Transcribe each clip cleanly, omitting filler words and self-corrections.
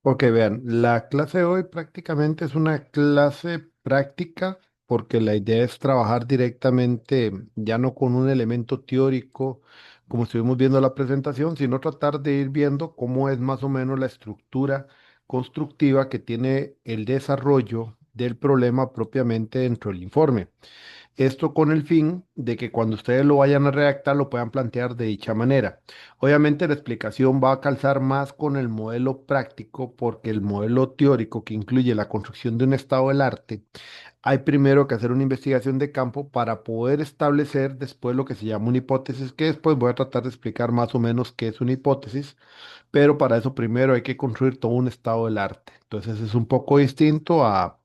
Ok, vean, la clase de hoy prácticamente es una clase práctica porque la idea es trabajar directamente, ya no con un elemento teórico, como estuvimos viendo en la presentación, sino tratar de ir viendo cómo es más o menos la estructura constructiva que tiene el desarrollo del problema propiamente dentro del informe. Esto con el fin de que cuando ustedes lo vayan a redactar lo puedan plantear de dicha manera. Obviamente la explicación va a calzar más con el modelo práctico porque el modelo teórico que incluye la construcción de un estado del arte, hay primero que hacer una investigación de campo para poder establecer después lo que se llama una hipótesis, que después voy a tratar de explicar más o menos qué es una hipótesis, pero para eso primero hay que construir todo un estado del arte. Entonces es un poco distinto al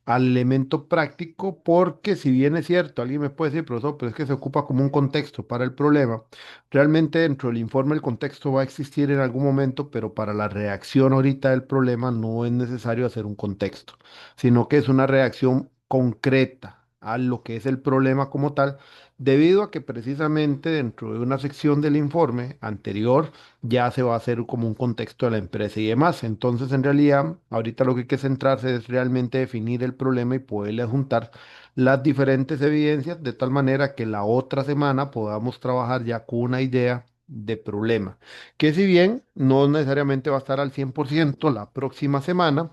elemento práctico porque si bien es cierto, alguien me puede decir, profesor, pero es que se ocupa como un contexto para el problema, realmente dentro del informe el contexto va a existir en algún momento, pero para la reacción ahorita del problema no es necesario hacer un contexto, sino que es una reacción concreta a lo que es el problema como tal, debido a que precisamente dentro de una sección del informe anterior, ya se va a hacer como un contexto de la empresa y demás. Entonces, en realidad, ahorita lo que hay que centrarse es realmente definir el problema y poderle juntar las diferentes evidencias de tal manera que la otra semana podamos trabajar ya con una idea de problema, que si bien no necesariamente va a estar al 100% la próxima semana,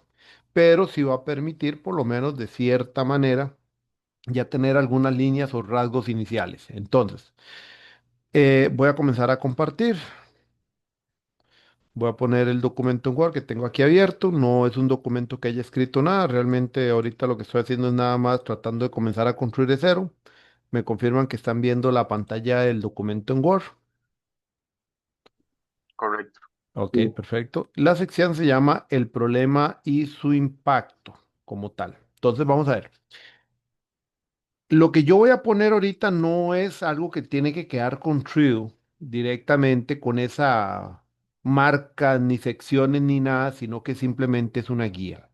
pero sí va a permitir por lo menos de cierta manera ya tener algunas líneas o rasgos iniciales. Entonces, voy a comenzar a compartir. Voy a poner el documento en Word que tengo aquí abierto. No es un documento que haya escrito nada. Realmente ahorita lo que estoy haciendo es nada más tratando de comenzar a construir de cero. Me confirman que están viendo la pantalla del documento en Word. Correcto. Ok, Sí. perfecto. La sección se llama El problema y su impacto como tal. Entonces vamos a ver. Lo que yo voy a poner ahorita no es algo que tiene que quedar construido directamente con esa marca, ni secciones, ni nada, sino que simplemente es una guía.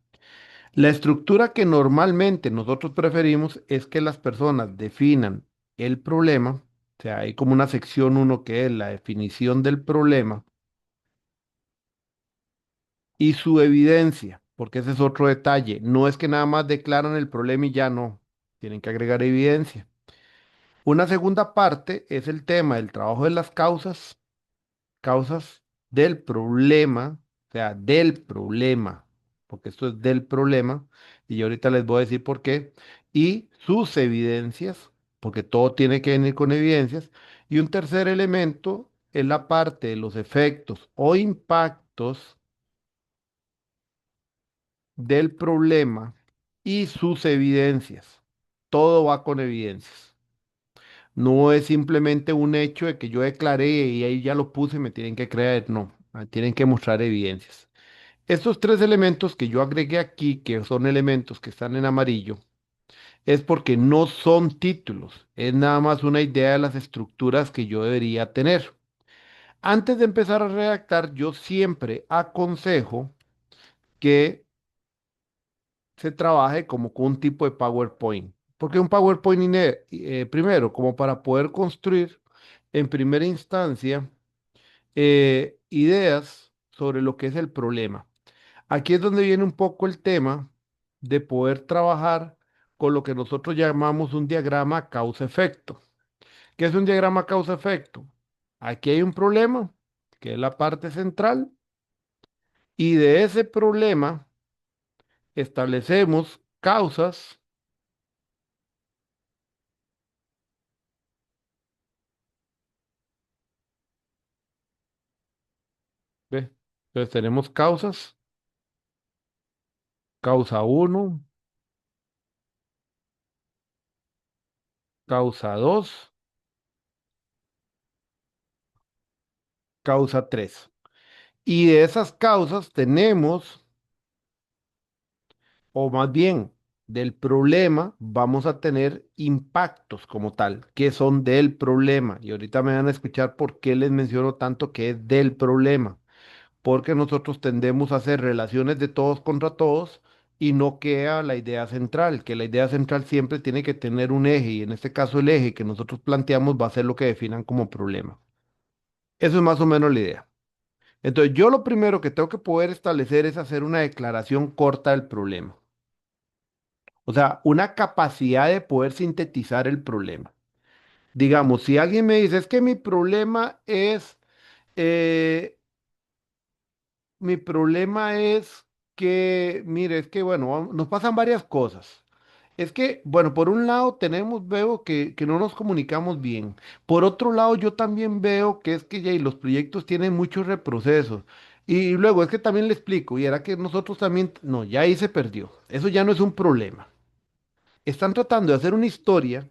La estructura que normalmente nosotros preferimos es que las personas definan el problema, o sea, hay como una sección uno que es la definición del problema y su evidencia, porque ese es otro detalle. No es que nada más declaran el problema y ya no, tienen que agregar evidencia. Una segunda parte es el tema del trabajo de las causas del problema, o sea, del problema, porque esto es del problema, y yo ahorita les voy a decir por qué, y sus evidencias, porque todo tiene que venir con evidencias, y un tercer elemento es la parte de los efectos o impactos del problema y sus evidencias. Todo va con evidencias. No es simplemente un hecho de que yo declaré y ahí ya lo puse y me tienen que creer. No, tienen que mostrar evidencias. Estos tres elementos que yo agregué aquí, que son elementos que están en amarillo, es porque no son títulos, es nada más una idea de las estructuras que yo debería tener. Antes de empezar a redactar, yo siempre aconsejo que se trabaje como con un tipo de PowerPoint. Porque un PowerPoint, primero, como para poder construir en primera instancia ideas sobre lo que es el problema. Aquí es donde viene un poco el tema de poder trabajar con lo que nosotros llamamos un diagrama causa-efecto. ¿Qué es un diagrama causa-efecto? Aquí hay un problema, que es la parte central, y de ese problema establecemos causas. ¿Ve? Entonces tenemos causas, causa uno, causa 2, causa 3. Y de esas causas tenemos, o más bien del problema, vamos a tener impactos como tal, que son del problema. Y ahorita me van a escuchar por qué les menciono tanto que es del problema. Porque nosotros tendemos a hacer relaciones de todos contra todos y no queda la idea central, que la idea central siempre tiene que tener un eje y en este caso el eje que nosotros planteamos va a ser lo que definan como problema. Eso es más o menos la idea. Entonces, yo lo primero que tengo que poder establecer es hacer una declaración corta del problema. O sea, una capacidad de poder sintetizar el problema. Digamos, si alguien me dice, es que eh, mi problema es que, mire, es que, bueno, nos pasan varias cosas. Es que, bueno, por un lado veo que no nos comunicamos bien. Por otro lado, yo también veo que es que ya y los proyectos tienen muchos reprocesos. Y luego es que también le explico, y era que nosotros también, no, ya ahí se perdió. Eso ya no es un problema. Están tratando de hacer una historia,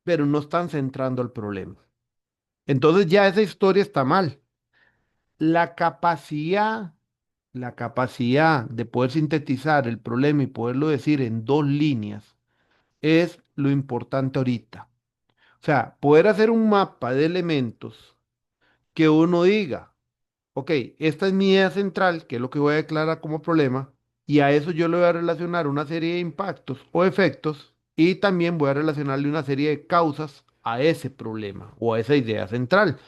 pero no están centrando el problema. Entonces ya esa historia está mal. La capacidad, la capacidad de poder sintetizar el problema y poderlo decir en dos líneas es lo importante ahorita. O sea, poder hacer un mapa de elementos que uno diga, ok, esta es mi idea central, que es lo que voy a declarar como problema, y a eso yo le voy a relacionar una serie de impactos o efectos, y también voy a relacionarle una serie de causas a ese problema o a esa idea central.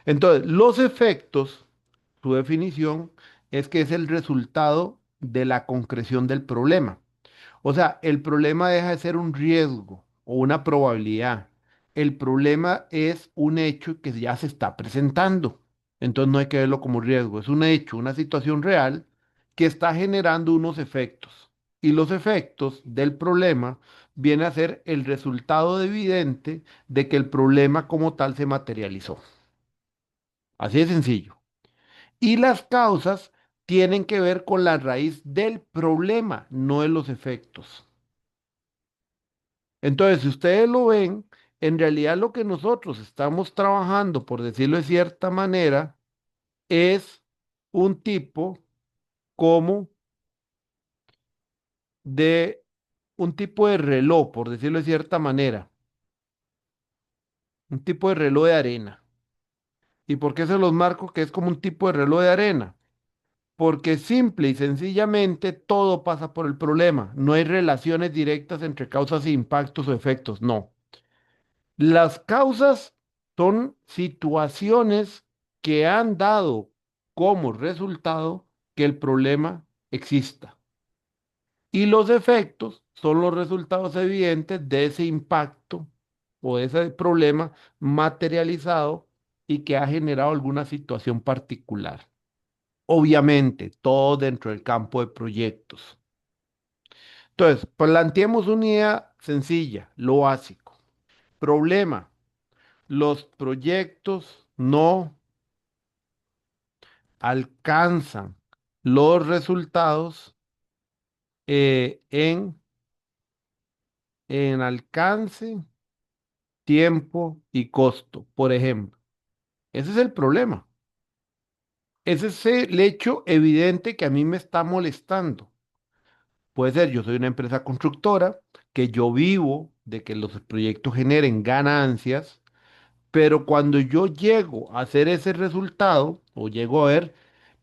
Entonces, los efectos, su definición es que es el resultado de la concreción del problema. O sea, el problema deja de ser un riesgo o una probabilidad. El problema es un hecho que ya se está presentando. Entonces no hay que verlo como riesgo, es un hecho, una situación real que está generando unos efectos. Y los efectos del problema viene a ser el resultado evidente de que el problema como tal se materializó. Así de sencillo. Y las causas tienen que ver con la raíz del problema, no de los efectos. Entonces, si ustedes lo ven, en realidad lo que nosotros estamos trabajando, por decirlo de cierta manera, es un tipo como de un tipo de reloj, por decirlo de cierta manera, un tipo de reloj de arena. ¿Y por qué se los marco que es como un tipo de reloj de arena? Porque simple y sencillamente todo pasa por el problema. No hay relaciones directas entre causas e impactos o efectos, no. Las causas son situaciones que han dado como resultado que el problema exista. Y los efectos son los resultados evidentes de ese impacto o de ese problema materializado y que ha generado alguna situación particular. Obviamente, todo dentro del campo de proyectos. Entonces, planteemos una idea sencilla, lo básico. Problema. Los proyectos no alcanzan los resultados en alcance, tiempo y costo, por ejemplo. Ese es el problema. Ese es el hecho evidente que a mí me está molestando. Puede ser, yo soy una empresa constructora, que yo vivo de que los proyectos generen ganancias, pero cuando yo llego a hacer ese resultado o llego a ver,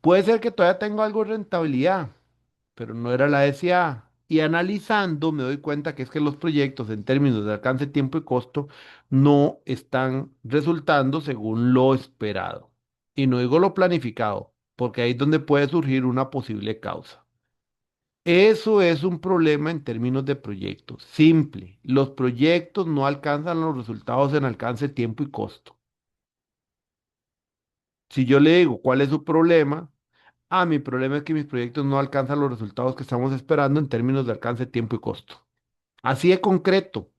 puede ser que todavía tengo algo de rentabilidad, pero no era la SA. Y analizando me doy cuenta que es que los proyectos en términos de alcance, tiempo y costo no están resultando según lo esperado. Y no digo lo planificado, porque ahí es donde puede surgir una posible causa. Eso es un problema en términos de proyectos. Simple. Los proyectos no alcanzan los resultados en alcance, tiempo y costo. Si yo le digo cuál es su problema, mi problema es que mis proyectos no alcanzan los resultados que estamos esperando en términos de alcance, tiempo y costo. Así de concreto.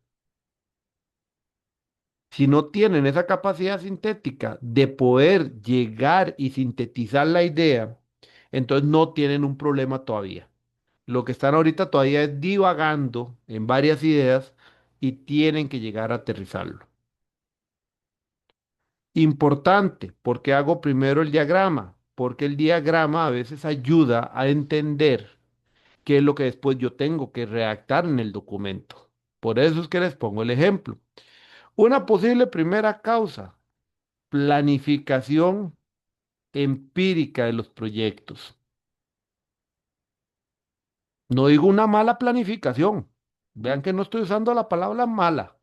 Si no tienen esa capacidad sintética de poder llegar y sintetizar la idea, entonces no tienen un problema todavía. Lo que están ahorita todavía es divagando en varias ideas y tienen que llegar a aterrizarlo. Importante, porque hago primero el diagrama, porque el diagrama a veces ayuda a entender qué es lo que después yo tengo que redactar en el documento. Por eso es que les pongo el ejemplo. Una posible primera causa, planificación empírica de los proyectos. No digo una mala planificación. Vean que no estoy usando la palabra mala,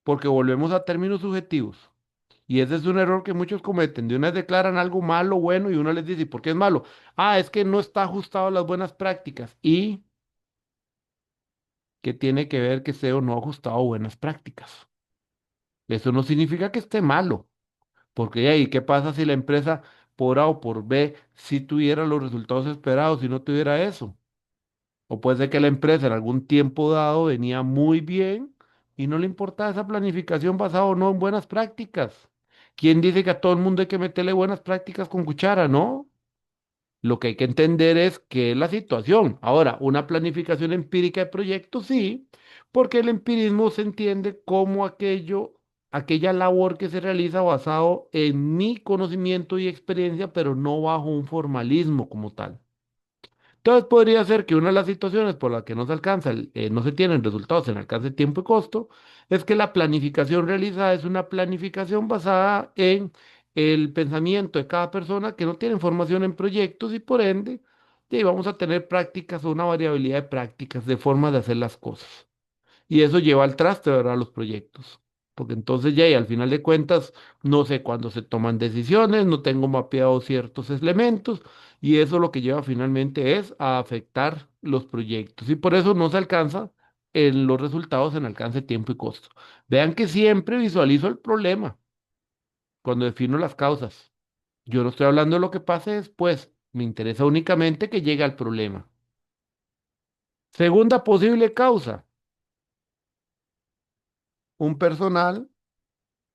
porque volvemos a términos subjetivos. Y ese es un error que muchos cometen. De una vez declaran algo malo, bueno, y uno les dice, ¿y por qué es malo? Ah, es que no está ajustado a las buenas prácticas. ¿Y qué tiene que ver que esté o no ajustado a buenas prácticas? Eso no significa que esté malo. Porque ahí, ¿qué pasa si la empresa por A o por B si tuviera los resultados esperados y no tuviera eso? O puede ser que la empresa en algún tiempo dado venía muy bien y no le importaba esa planificación basada o no en buenas prácticas. ¿Quién dice que a todo el mundo hay que meterle buenas prácticas con cuchara? No. Lo que hay que entender es qué es la situación. Ahora, una planificación empírica de proyectos, sí, porque el empirismo se entiende como aquella labor que se realiza basado en mi conocimiento y experiencia, pero no bajo un formalismo como tal. Entonces podría ser que una de las situaciones por las que no se alcanza, no se tienen resultados en alcance, tiempo y costo, es que la planificación realizada es una planificación basada en el pensamiento de cada persona que no tiene formación en proyectos y por ende, vamos a tener prácticas o una variabilidad de prácticas, de formas de hacer las cosas. Y eso lleva al traste, ¿verdad? Los proyectos. Porque entonces ya, y al final de cuentas, no sé cuándo se toman decisiones, no tengo mapeados ciertos elementos, y eso lo que lleva finalmente es a afectar los proyectos. Y por eso no se alcanza en los resultados en alcance, tiempo y costo. Vean que siempre visualizo el problema cuando defino las causas. Yo no estoy hablando de lo que pase después, me interesa únicamente que llegue al problema. Segunda posible causa, un personal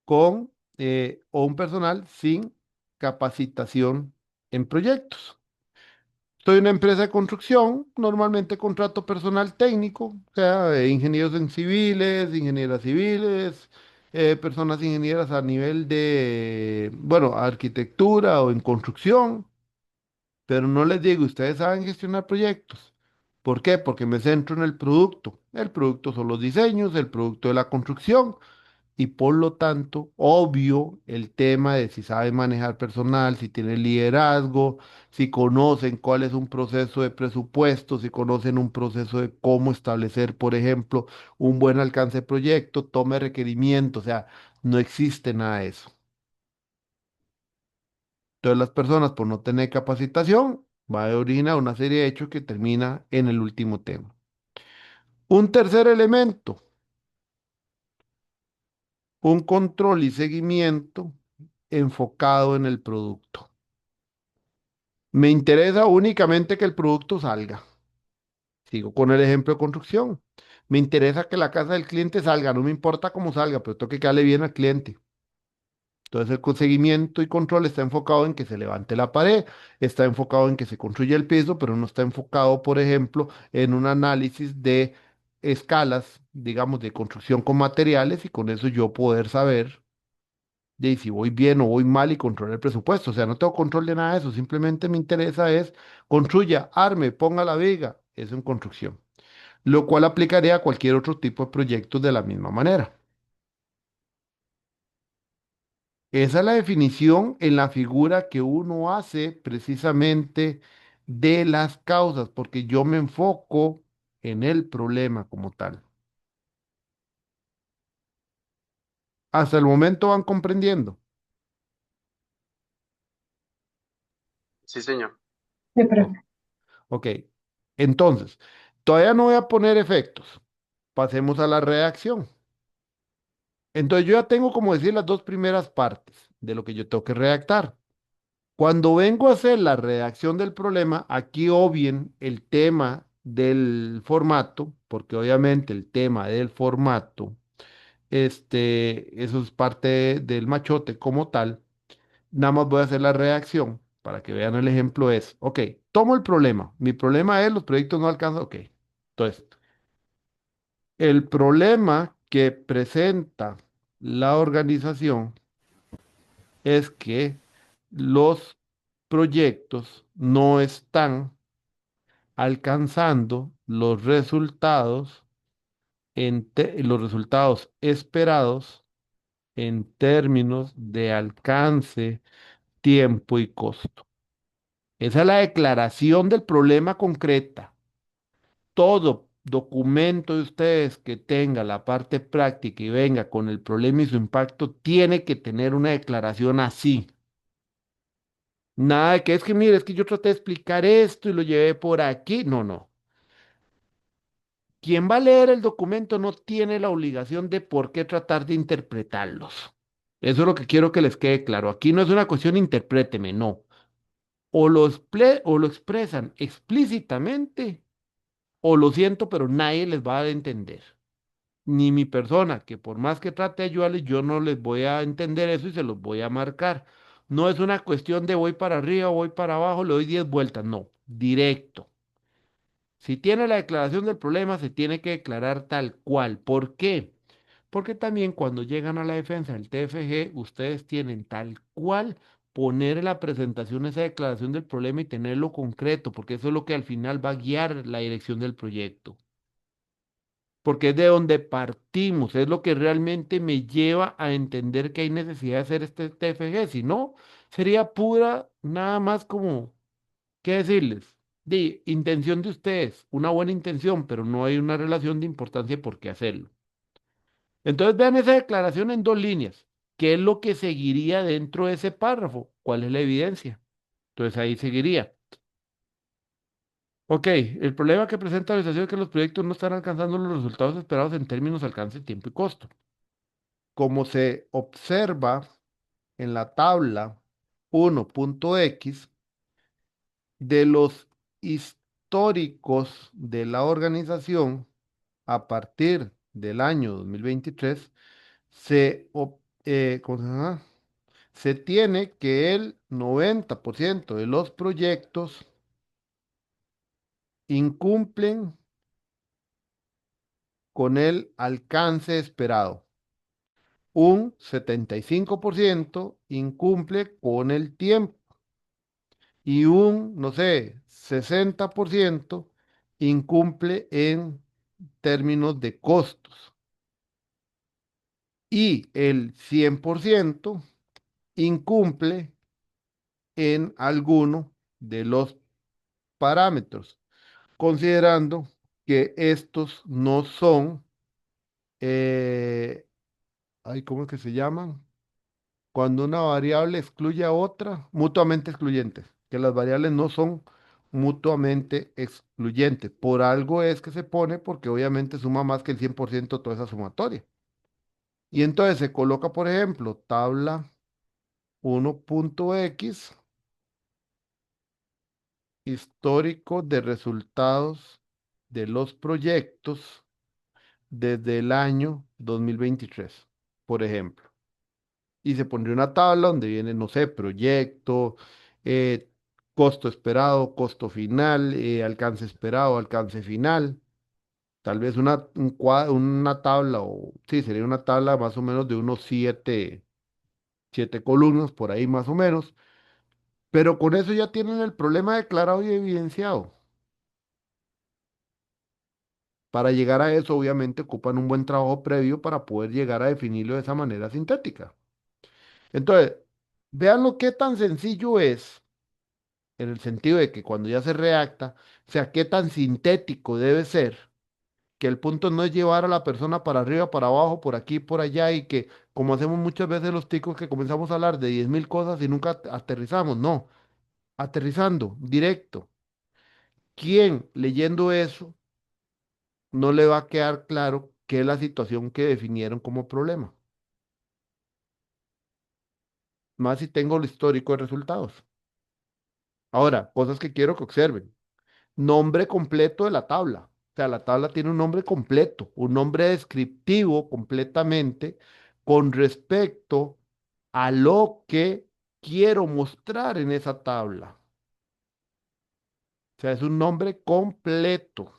con o un personal sin capacitación en proyectos. Soy una empresa de construcción, normalmente contrato personal técnico, o sea, ingenieros en civiles, ingenieras civiles, personas ingenieras a nivel de, bueno, arquitectura o en construcción, pero no les digo, ustedes saben gestionar proyectos. ¿Por qué? Porque me centro en el producto. El producto son los diseños, el producto de la construcción y por lo tanto, obvio, el tema de si saben manejar personal, si tienen liderazgo, si conocen cuál es un proceso de presupuesto, si conocen un proceso de cómo establecer, por ejemplo, un buen alcance de proyecto, tome requerimientos, o sea, no existe nada de eso. Entonces las personas por no tener capacitación va a originar una serie de hechos que termina en el último tema. Un tercer elemento, un control y seguimiento enfocado en el producto. Me interesa únicamente que el producto salga. Sigo con el ejemplo de construcción. Me interesa que la casa del cliente salga, no me importa cómo salga, pero tengo que darle bien al cliente. Entonces el seguimiento y control está enfocado en que se levante la pared, está enfocado en que se construya el piso, pero no está enfocado, por ejemplo, en un análisis de escalas, digamos, de construcción con materiales y con eso yo poder saber de si voy bien o voy mal y controlar el presupuesto. O sea, no tengo control de nada de eso. Simplemente me interesa es construya, arme, ponga la viga. Eso en construcción. Lo cual aplicaría a cualquier otro tipo de proyectos de la misma manera. Esa es la definición en la figura que uno hace precisamente de las causas, porque yo me enfoco en el problema como tal. Hasta el momento van comprendiendo. Sí, señor. Oh, ok. Entonces, todavía no voy a poner efectos. Pasemos a la redacción. Entonces yo ya tengo, como decir, las dos primeras partes de lo que yo tengo que redactar. Cuando vengo a hacer la redacción del problema, aquí obvien el tema del formato, porque obviamente el tema del formato, eso es parte del machote como tal. Nada más voy a hacer la redacción para que vean el ejemplo es, ok, tomo el problema. Mi problema es los proyectos no alcanzan, ok. Entonces, el problema que presenta la organización es que los proyectos no están alcanzando los resultados esperados en términos de alcance, tiempo y costo. Esa es la declaración del problema concreta. Todo documento de ustedes que tenga la parte práctica y venga con el problema y su impacto, tiene que tener una declaración así. Nada de que es que, mire, es que yo traté de explicar esto y lo llevé por aquí. No, no. Quien va a leer el documento no tiene la obligación de por qué tratar de interpretarlos. Eso es lo que quiero que les quede claro. Aquí no es una cuestión interpréteme, no. O lo expresan explícitamente, o lo siento, pero nadie les va a entender. Ni mi persona, que por más que trate de ayudarles, yo no les voy a entender eso y se los voy a marcar. No es una cuestión de voy para arriba, voy para abajo, le doy 10 vueltas, no, directo. Si tiene la declaración del problema, se tiene que declarar tal cual. ¿Por qué? Porque también cuando llegan a la defensa del TFG, ustedes tienen tal cual poner en la presentación esa declaración del problema y tenerlo concreto, porque eso es lo que al final va a guiar la dirección del proyecto. Porque es de donde partimos, es lo que realmente me lleva a entender que hay necesidad de hacer este TFG. Si no, sería pura, nada más como, ¿qué decirles? De intención de ustedes, una buena intención, pero no hay una relación de importancia por qué hacerlo. Entonces vean esa declaración en dos líneas. ¿Qué es lo que seguiría dentro de ese párrafo? ¿Cuál es la evidencia? Entonces ahí seguiría. Ok, el problema que presenta la organización es que los proyectos no están alcanzando los resultados esperados en términos de alcance, tiempo y costo. Como se observa en la tabla 1.x, de los históricos de la organización a partir del año 2023, ¿cómo se llama? Se tiene que el 90% de los proyectos incumplen con el alcance esperado. Un 75% incumple con el tiempo y un, no sé, 60% incumple en términos de costos y el 100% incumple en alguno de los parámetros, considerando que estos no son, ay, ¿cómo es que se llaman? Cuando una variable excluye a otra, mutuamente excluyentes, que las variables no son mutuamente excluyentes. Por algo es que se pone, porque obviamente suma más que el 100% toda esa sumatoria. Y entonces se coloca, por ejemplo, tabla 1.x, histórico de resultados de los proyectos desde el año 2023, por ejemplo. Y se pondría una tabla donde viene, no sé, proyecto, eh, costo esperado, costo final, alcance esperado, alcance final. Tal vez una tabla, o sí, sería una tabla más o menos de unos siete columnas, por ahí más o menos. Pero con eso ya tienen el problema declarado y evidenciado. Para llegar a eso, obviamente, ocupan un buen trabajo previo para poder llegar a definirlo de esa manera sintética. Entonces, vean lo que tan sencillo es, en el sentido de que cuando ya se redacta, o sea, qué tan sintético debe ser, que el punto no es llevar a la persona para arriba, para abajo, por aquí, por allá, y que, como hacemos muchas veces los ticos, que comenzamos a hablar de 10.000 cosas y nunca aterrizamos. No, aterrizando, directo. ¿Quién leyendo eso no le va a quedar claro qué es la situación que definieron como problema? Más si tengo el histórico de resultados. Ahora, cosas que quiero que observen. Nombre completo de la tabla. O sea, la tabla tiene un nombre completo, un nombre descriptivo completamente con respecto a lo que quiero mostrar en esa tabla. O sea, es un nombre completo.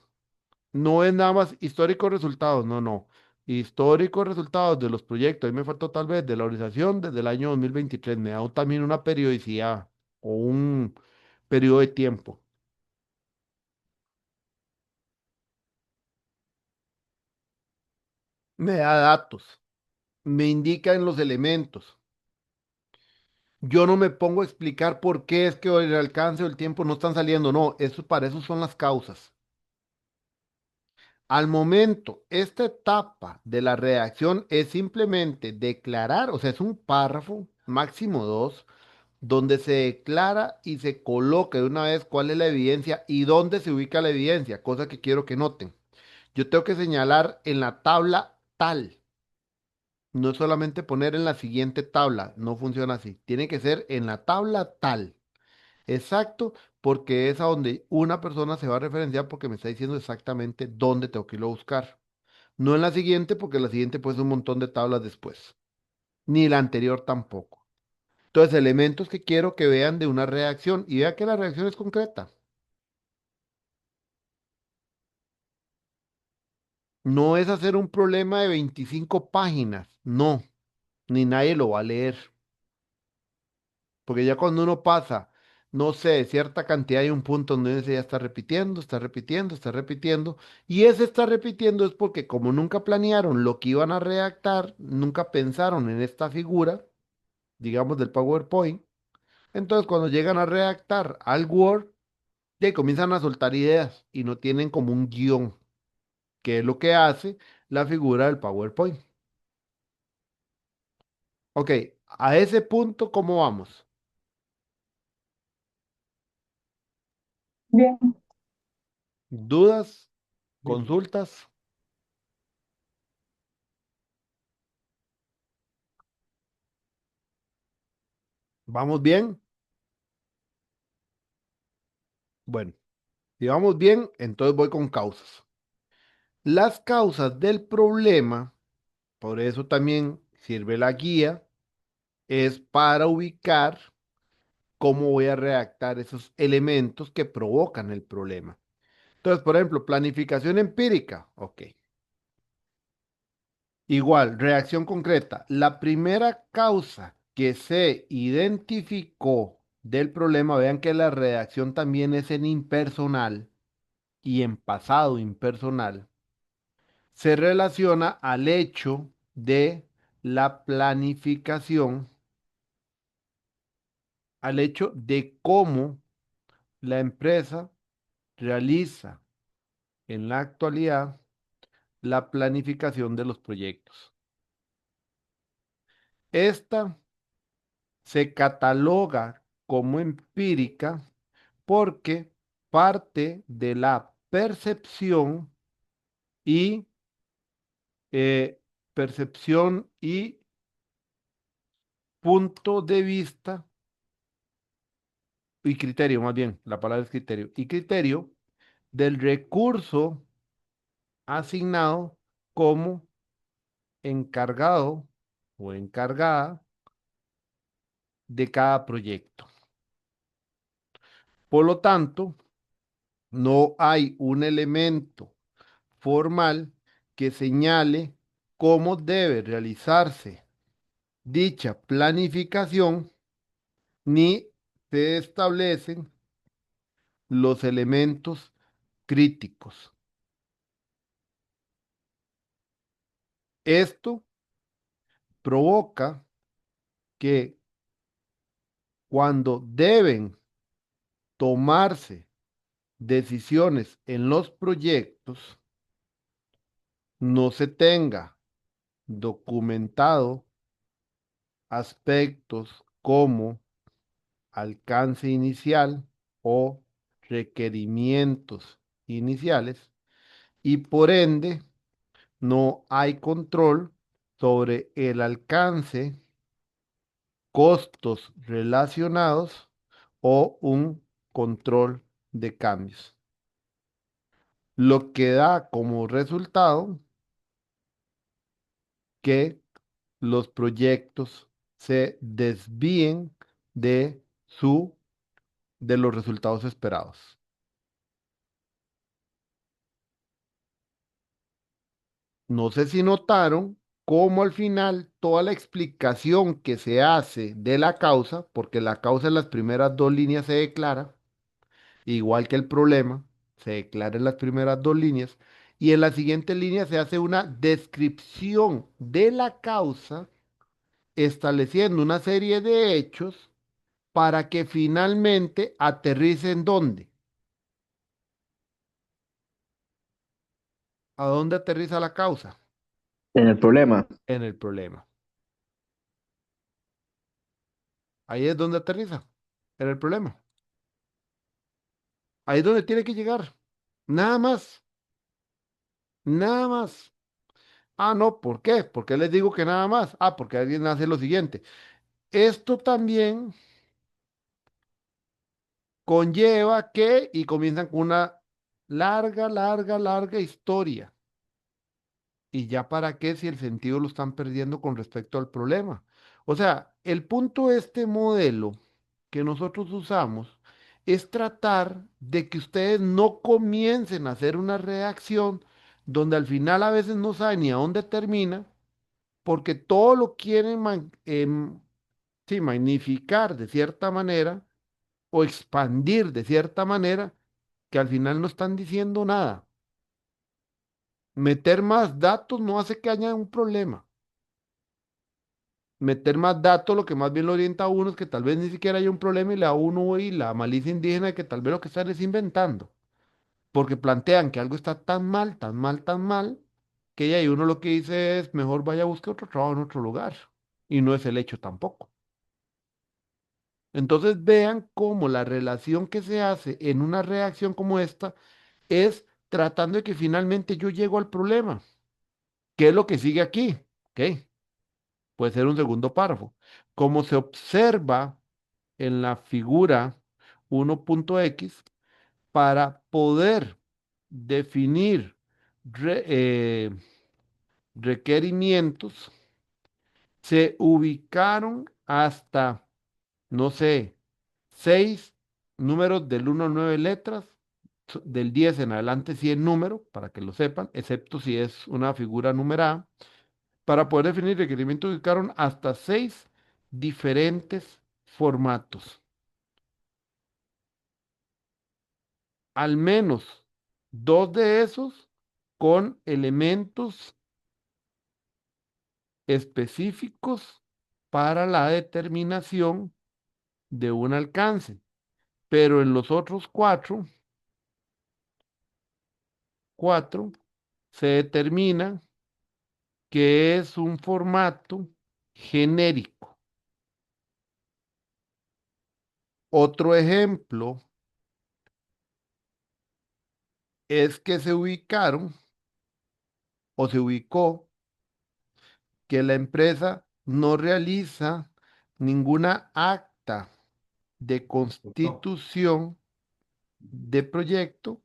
No es nada más históricos resultados, no, no. Históricos resultados de los proyectos. Ahí me faltó tal vez de la organización desde el año 2023. Me da también una periodicidad o un periodo de tiempo. Me da datos, me indican los elementos. Yo no me pongo a explicar por qué es que el alcance o el tiempo no están saliendo. No, eso para eso son las causas. Al momento, esta etapa de la redacción es simplemente declarar, o sea, es un párrafo, máximo dos, donde se declara y se coloca de una vez cuál es la evidencia y dónde se ubica la evidencia, cosa que quiero que noten. Yo tengo que señalar en la tabla tal, no solamente poner en la siguiente tabla, no funciona así, tiene que ser en la tabla tal. Exacto, porque es a donde una persona se va a referenciar porque me está diciendo exactamente dónde tengo que irlo a buscar. No en la siguiente, porque la siguiente pues un montón de tablas después. Ni la anterior tampoco. Entonces, elementos que quiero que vean de una reacción y vea que la reacción es concreta. No es hacer un problema de 25 páginas, no, ni nadie lo va a leer. Porque ya cuando uno pasa, no sé, cierta cantidad hay un punto donde uno dice, ya está repitiendo, está repitiendo, está repitiendo. Y ese está repitiendo es porque como nunca planearon lo que iban a redactar, nunca pensaron en esta figura, digamos, del PowerPoint. Entonces, cuando llegan a redactar al Word, ya comienzan a soltar ideas y no tienen como un guión, que es lo que hace la figura del PowerPoint. Ok, a ese punto, ¿cómo vamos? Bien, ¿Dudas? ¿Consultas? ¿Vamos bien? Bueno, si vamos bien, entonces voy con causas. Las causas del problema, por eso también sirve la guía, es para ubicar cómo voy a redactar esos elementos que provocan el problema. Entonces, por ejemplo, planificación empírica. Ok. Igual, reacción concreta. La primera causa que se identificó del problema, vean que la redacción también es en impersonal y en pasado impersonal, se relaciona al hecho de la planificación, al hecho de cómo la empresa realiza en la actualidad la planificación de los proyectos. Esta se cataloga como empírica porque parte de la y percepción y punto de vista y criterio, más bien, la palabra es criterio, y criterio del recurso asignado como encargado o encargada de cada proyecto. Por lo tanto, no hay un elemento formal que señale cómo debe realizarse dicha planificación, ni se establecen los elementos críticos. Esto provoca que cuando deben tomarse decisiones en los proyectos, no se tenga documentado aspectos como alcance inicial o requerimientos iniciales y por ende no hay control sobre el alcance, costos relacionados o un control de cambios. Lo que da como resultado que los proyectos se desvíen de de los resultados esperados. No sé si notaron cómo al final toda la explicación que se hace de la causa, porque la causa en las primeras dos líneas se declara, igual que el problema, se declara en las primeras dos líneas, y en la siguiente línea se hace una descripción de la causa, estableciendo una serie de hechos para que finalmente aterrice en dónde. ¿A dónde aterriza la causa? En el problema. En el problema. Ahí es donde aterriza, en el problema. Ahí es donde tiene que llegar. Nada más, nada más. Ah, no, ¿por qué? ¿Por qué les digo que nada más? Ah, porque alguien hace lo siguiente. Esto también conlleva que, y comienzan con una larga, larga, larga historia. ¿Y ya para qué si el sentido lo están perdiendo con respecto al problema? O sea, el punto de este modelo que nosotros usamos es tratar de que ustedes no comiencen a hacer una reacción donde al final a veces no saben ni a dónde termina, porque todo lo quieren sí, magnificar de cierta manera o expandir de cierta manera que al final no están diciendo nada. Meter más datos no hace que haya un problema. Meter más datos lo que más bien lo orienta a uno es que tal vez ni siquiera haya un problema y le da a uno y la malicia indígena de que tal vez lo que están es inventando. Porque plantean que algo está tan mal, tan mal, tan mal, que ya y uno lo que dice es mejor vaya a buscar otro trabajo en otro lugar. Y no es el hecho tampoco. Entonces vean cómo la relación que se hace en una reacción como esta es tratando de que finalmente yo llego al problema. ¿Qué es lo que sigue aquí? ¿Ok? Puede ser un segundo párrafo. Como se observa en la figura 1.x, para poder definir re- eh, requerimientos, se ubicaron hasta, no sé, 6 números del 1 al 9 letras, del 10 en adelante 100 números, para que lo sepan, excepto si es una figura numerada. Para poder definir requerimientos ubicaron hasta 6 diferentes formatos. Al menos dos de esos con elementos específicos para la determinación de un alcance. Pero en los otros cuatro se determina que es un formato genérico. Otro ejemplo es que se ubicaron o se ubicó que la empresa no realiza ninguna acta de constitución de proyecto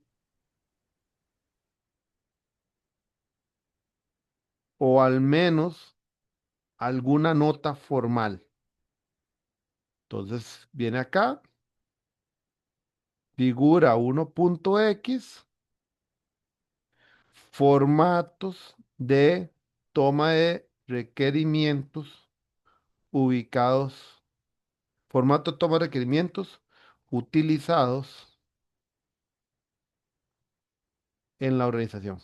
o al menos alguna nota formal. Entonces viene acá, figura 1.x, formatos de toma de requerimientos ubicados, formato de toma de requerimientos utilizados en la organización.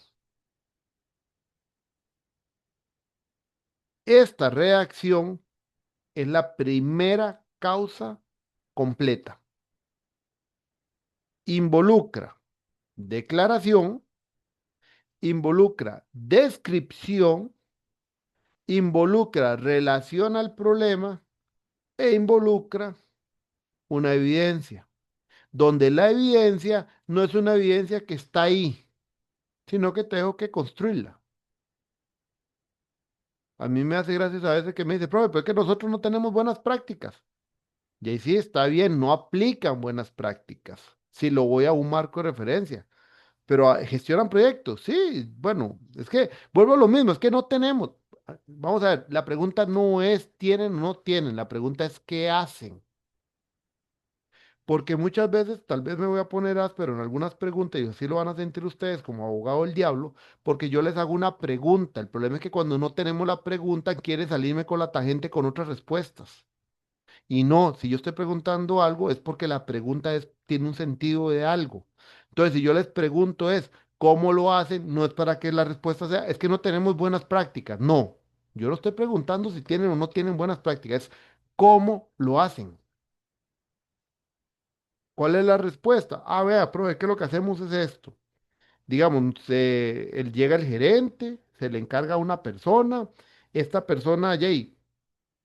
Esta reacción es la primera causa completa. Involucra declaración, involucra descripción, involucra relación al problema e involucra una evidencia, donde la evidencia no es una evidencia que está ahí, sino que tengo que construirla. A mí me hace gracia a veces que me dice, profe, pero es que nosotros no tenemos buenas prácticas. Y ahí sí está bien, no aplican buenas prácticas. Si lo voy a un marco de referencia. Pero gestionan proyectos, sí, bueno, es que vuelvo a lo mismo, es que no tenemos. Vamos a ver, la pregunta no es tienen o no tienen, la pregunta es qué hacen. Porque muchas veces, tal vez me voy a poner áspero en algunas preguntas y así lo van a sentir ustedes como abogado del diablo, porque yo les hago una pregunta. El problema es que cuando no tenemos la pregunta, quiere salirme con la tangente con otras respuestas. Y no, si yo estoy preguntando algo es porque la pregunta tiene un sentido de algo. Entonces, si yo les pregunto es, ¿cómo lo hacen? No es para que la respuesta sea, es que no tenemos buenas prácticas. No, yo no estoy preguntando si tienen o no tienen buenas prácticas, es cómo lo hacen. ¿Cuál es la respuesta? Ah, vea, profe, que lo que hacemos es esto. digamos, llega el gerente, se le encarga a una persona, esta persona, Jay,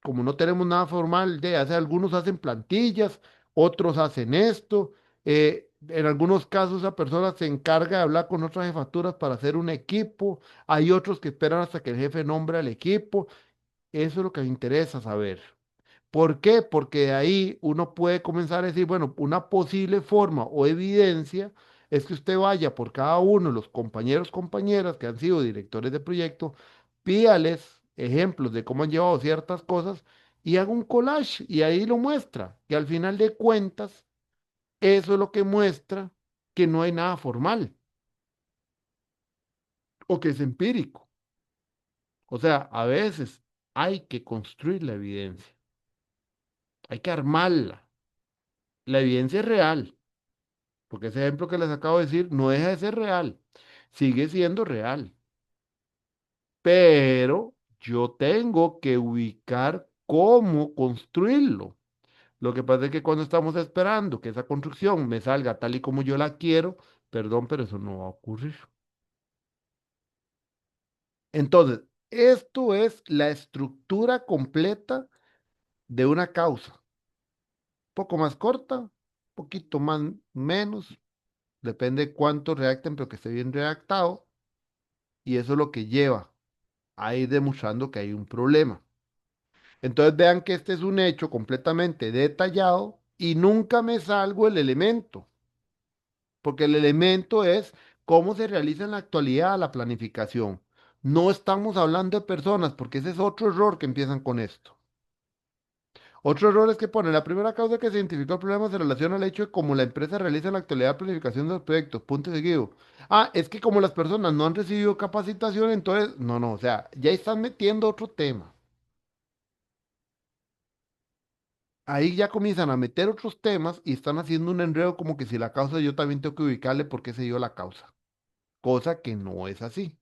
como no tenemos nada formal, algunos hacen plantillas, otros hacen esto. En algunos casos esa persona se encarga de hablar con otras jefaturas para hacer un equipo. Hay otros que esperan hasta que el jefe nombre al equipo. Eso es lo que me interesa saber. ¿Por qué? Porque de ahí uno puede comenzar a decir, bueno, una posible forma o evidencia es que usted vaya por cada uno de los compañeros, compañeras que han sido directores de proyecto, pídales ejemplos de cómo han llevado ciertas cosas y haga un collage y ahí lo muestra. Y al final de cuentas, eso es lo que muestra que no hay nada formal o que es empírico. O sea, a veces hay que construir la evidencia, hay que armarla. La evidencia es real. Porque ese ejemplo que les acabo de decir no deja de ser real, sigue siendo real, pero yo tengo que ubicar cómo construirlo. Lo que pasa es que cuando estamos esperando que esa construcción me salga tal y como yo la quiero, perdón, pero eso no va a ocurrir. Entonces, esto es la estructura completa de una causa. Poco más corta, poquito más, menos, depende de cuánto redacten, pero que esté bien redactado. Y eso es lo que lleva a ir demostrando que hay un problema. Entonces vean que este es un hecho completamente detallado y nunca me salgo el elemento, porque el elemento es cómo se realiza en la actualidad la planificación. No estamos hablando de personas, porque ese es otro error que empiezan con esto. Otro error es que pone la primera causa que se identificó el problema se relaciona al hecho de cómo la empresa realiza en la actualidad la planificación de los proyectos. Punto y seguido. Ah, es que como las personas no han recibido capacitación, entonces, no, o sea, ya están metiendo otro tema. Ahí ya comienzan a meter otros temas y están haciendo un enredo como que si la causa yo también tengo que ubicarle por qué se dio la causa, cosa que no es así.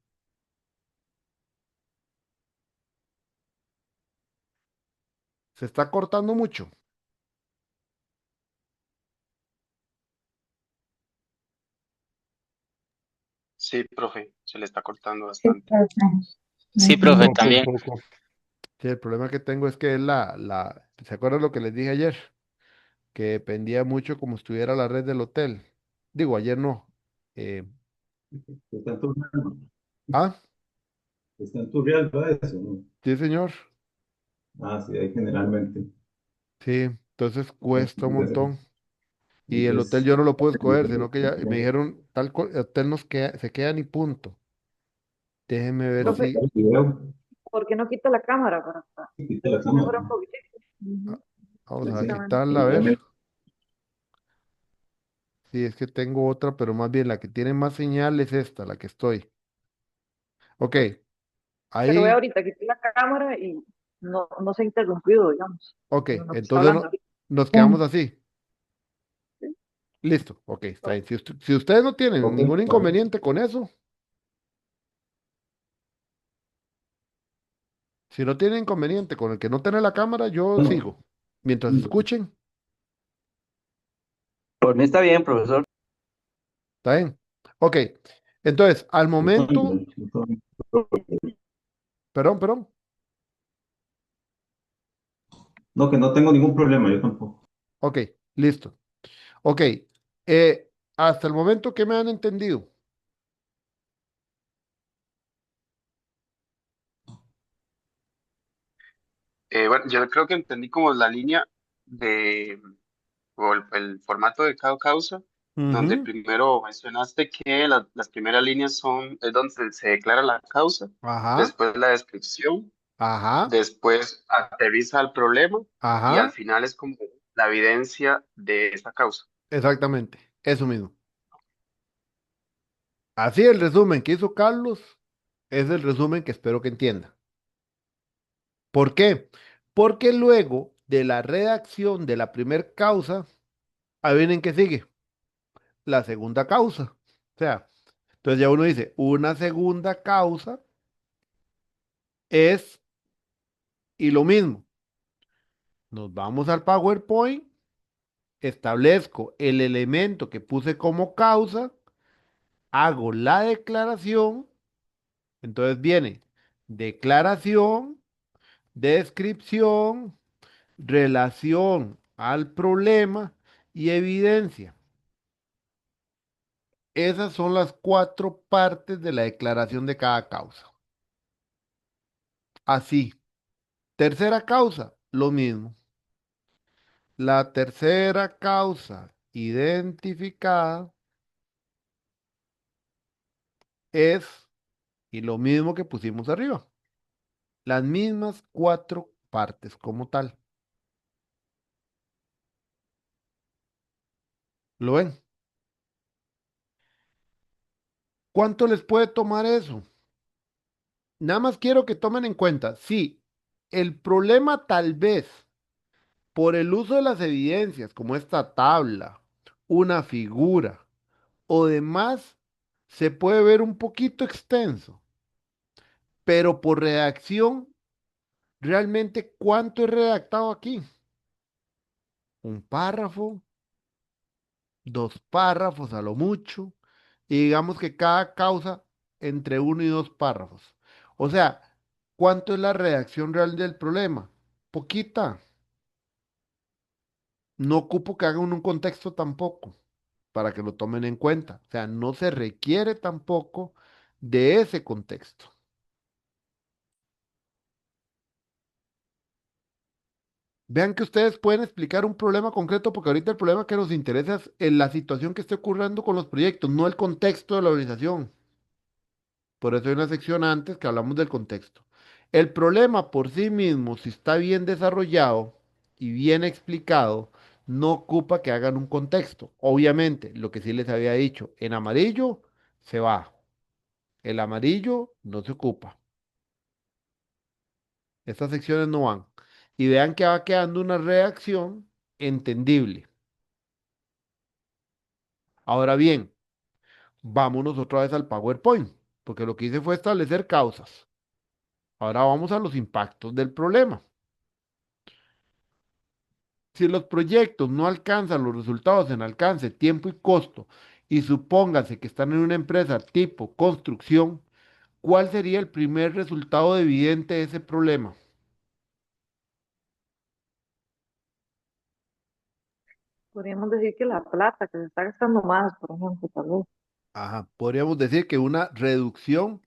Se está cortando mucho. Sí, profe, se le está cortando Sí, bastante. profe. Sí, profe, Ujú. también. Sí, el problema que tengo es que es ¿se acuerdan lo que les dije ayer? Que dependía mucho como estuviera la red del hotel. Digo, ayer no. Eh, Está en tu real, ah, está en tu real, ¿verdad? Eso, ¿no? sí, señor. Ah, sí, ahí generalmente. Sí, entonces cuesta un Entonces, montón. Y el hotel es- yo no lo puedo escoger, sino que ya me dijeron, hotel se quedan y punto. Déjenme ver Ok, Profe, si, el video, ¿por qué no quita la cámara quita para la ver si cámara. mejora un poquitito? ah, Ujú. vamos a Exactamente. quitarla, a ver. Sí, es que tengo otra, pero más bien la que tiene más señal es esta, la que estoy. Ok, Pero ve ahí, ahorita, quité la cámara y no se ha interrumpido, digamos, ok, con lo que está entonces hablando ahorita. nos quedamos Mm. así. Sí. Listo, ok, está bien. Si ustedes no tienen Ok, ningún vale. inconveniente con eso, si no tienen inconveniente con el que no tiene la cámara, yo Bueno, sigo. Mientras escuchen, Por mí está bien, profesor. ¿está bien? Ok, entonces, al yo momento, también, yo también. perdón, No, que no tengo ningún problema, yo tampoco. ok, listo. Ok, hasta el momento que me han entendido. Bueno, yo creo que entendí como la línea de, o el formato de cada causa, donde Ujú, primero mencionaste que las primeras líneas es donde se declara la causa, ajá, después la descripción, ajá, después aterriza el problema y al ajá. final es como la evidencia de esa causa. Exactamente, eso mismo. Así el resumen que hizo Carlos es el resumen que espero que entienda. ¿Por qué? Porque luego de la redacción de la primer causa, adivinen qué sigue, la segunda causa. O sea, entonces ya uno dice, una segunda causa es, y lo mismo, nos vamos al PowerPoint, establezco el elemento que puse como causa, hago la declaración, entonces viene declaración, descripción, relación al problema y evidencia. Esas son las cuatro partes de la declaración de cada causa. Así. Tercera causa, lo mismo. La tercera causa identificada es, y lo mismo que pusimos arriba, las mismas cuatro partes como tal. ¿Lo ven? ¿Cuánto les puede tomar eso? Nada más quiero que tomen en cuenta, sí, el problema tal vez por el uso de las evidencias, como esta tabla, una figura o demás, se puede ver un poquito extenso, pero por redacción, realmente, ¿cuánto es redactado aquí? Un párrafo, dos párrafos a lo mucho, y digamos que cada causa entre uno y dos párrafos. O sea, ¿cuánto es la redacción real del problema? Poquita. No ocupo que hagan un contexto tampoco, para que lo tomen en cuenta. O sea, no se requiere tampoco de ese contexto. Vean que ustedes pueden explicar un problema concreto, porque ahorita el problema que nos interesa es la situación que esté ocurriendo con los proyectos, no el contexto de la organización. Por eso hay una sección antes que hablamos del contexto. El problema por sí mismo, si está bien desarrollado y bien explicado, no ocupa que hagan un contexto. Obviamente, lo que sí les había dicho, en amarillo se va. El amarillo no se ocupa. Estas secciones no van. Y vean que va quedando una redacción entendible. Ahora bien, vámonos otra vez al PowerPoint, porque lo que hice fue establecer causas. Ahora vamos a los impactos del problema. Si los proyectos no alcanzan los resultados en alcance, tiempo y costo, y supóngase que están en una empresa tipo construcción, ¿cuál sería el primer resultado evidente de ese problema? Podríamos decir que la plata que se está gastando más, por ejemplo, tal vez. Ajá, podríamos decir que una reducción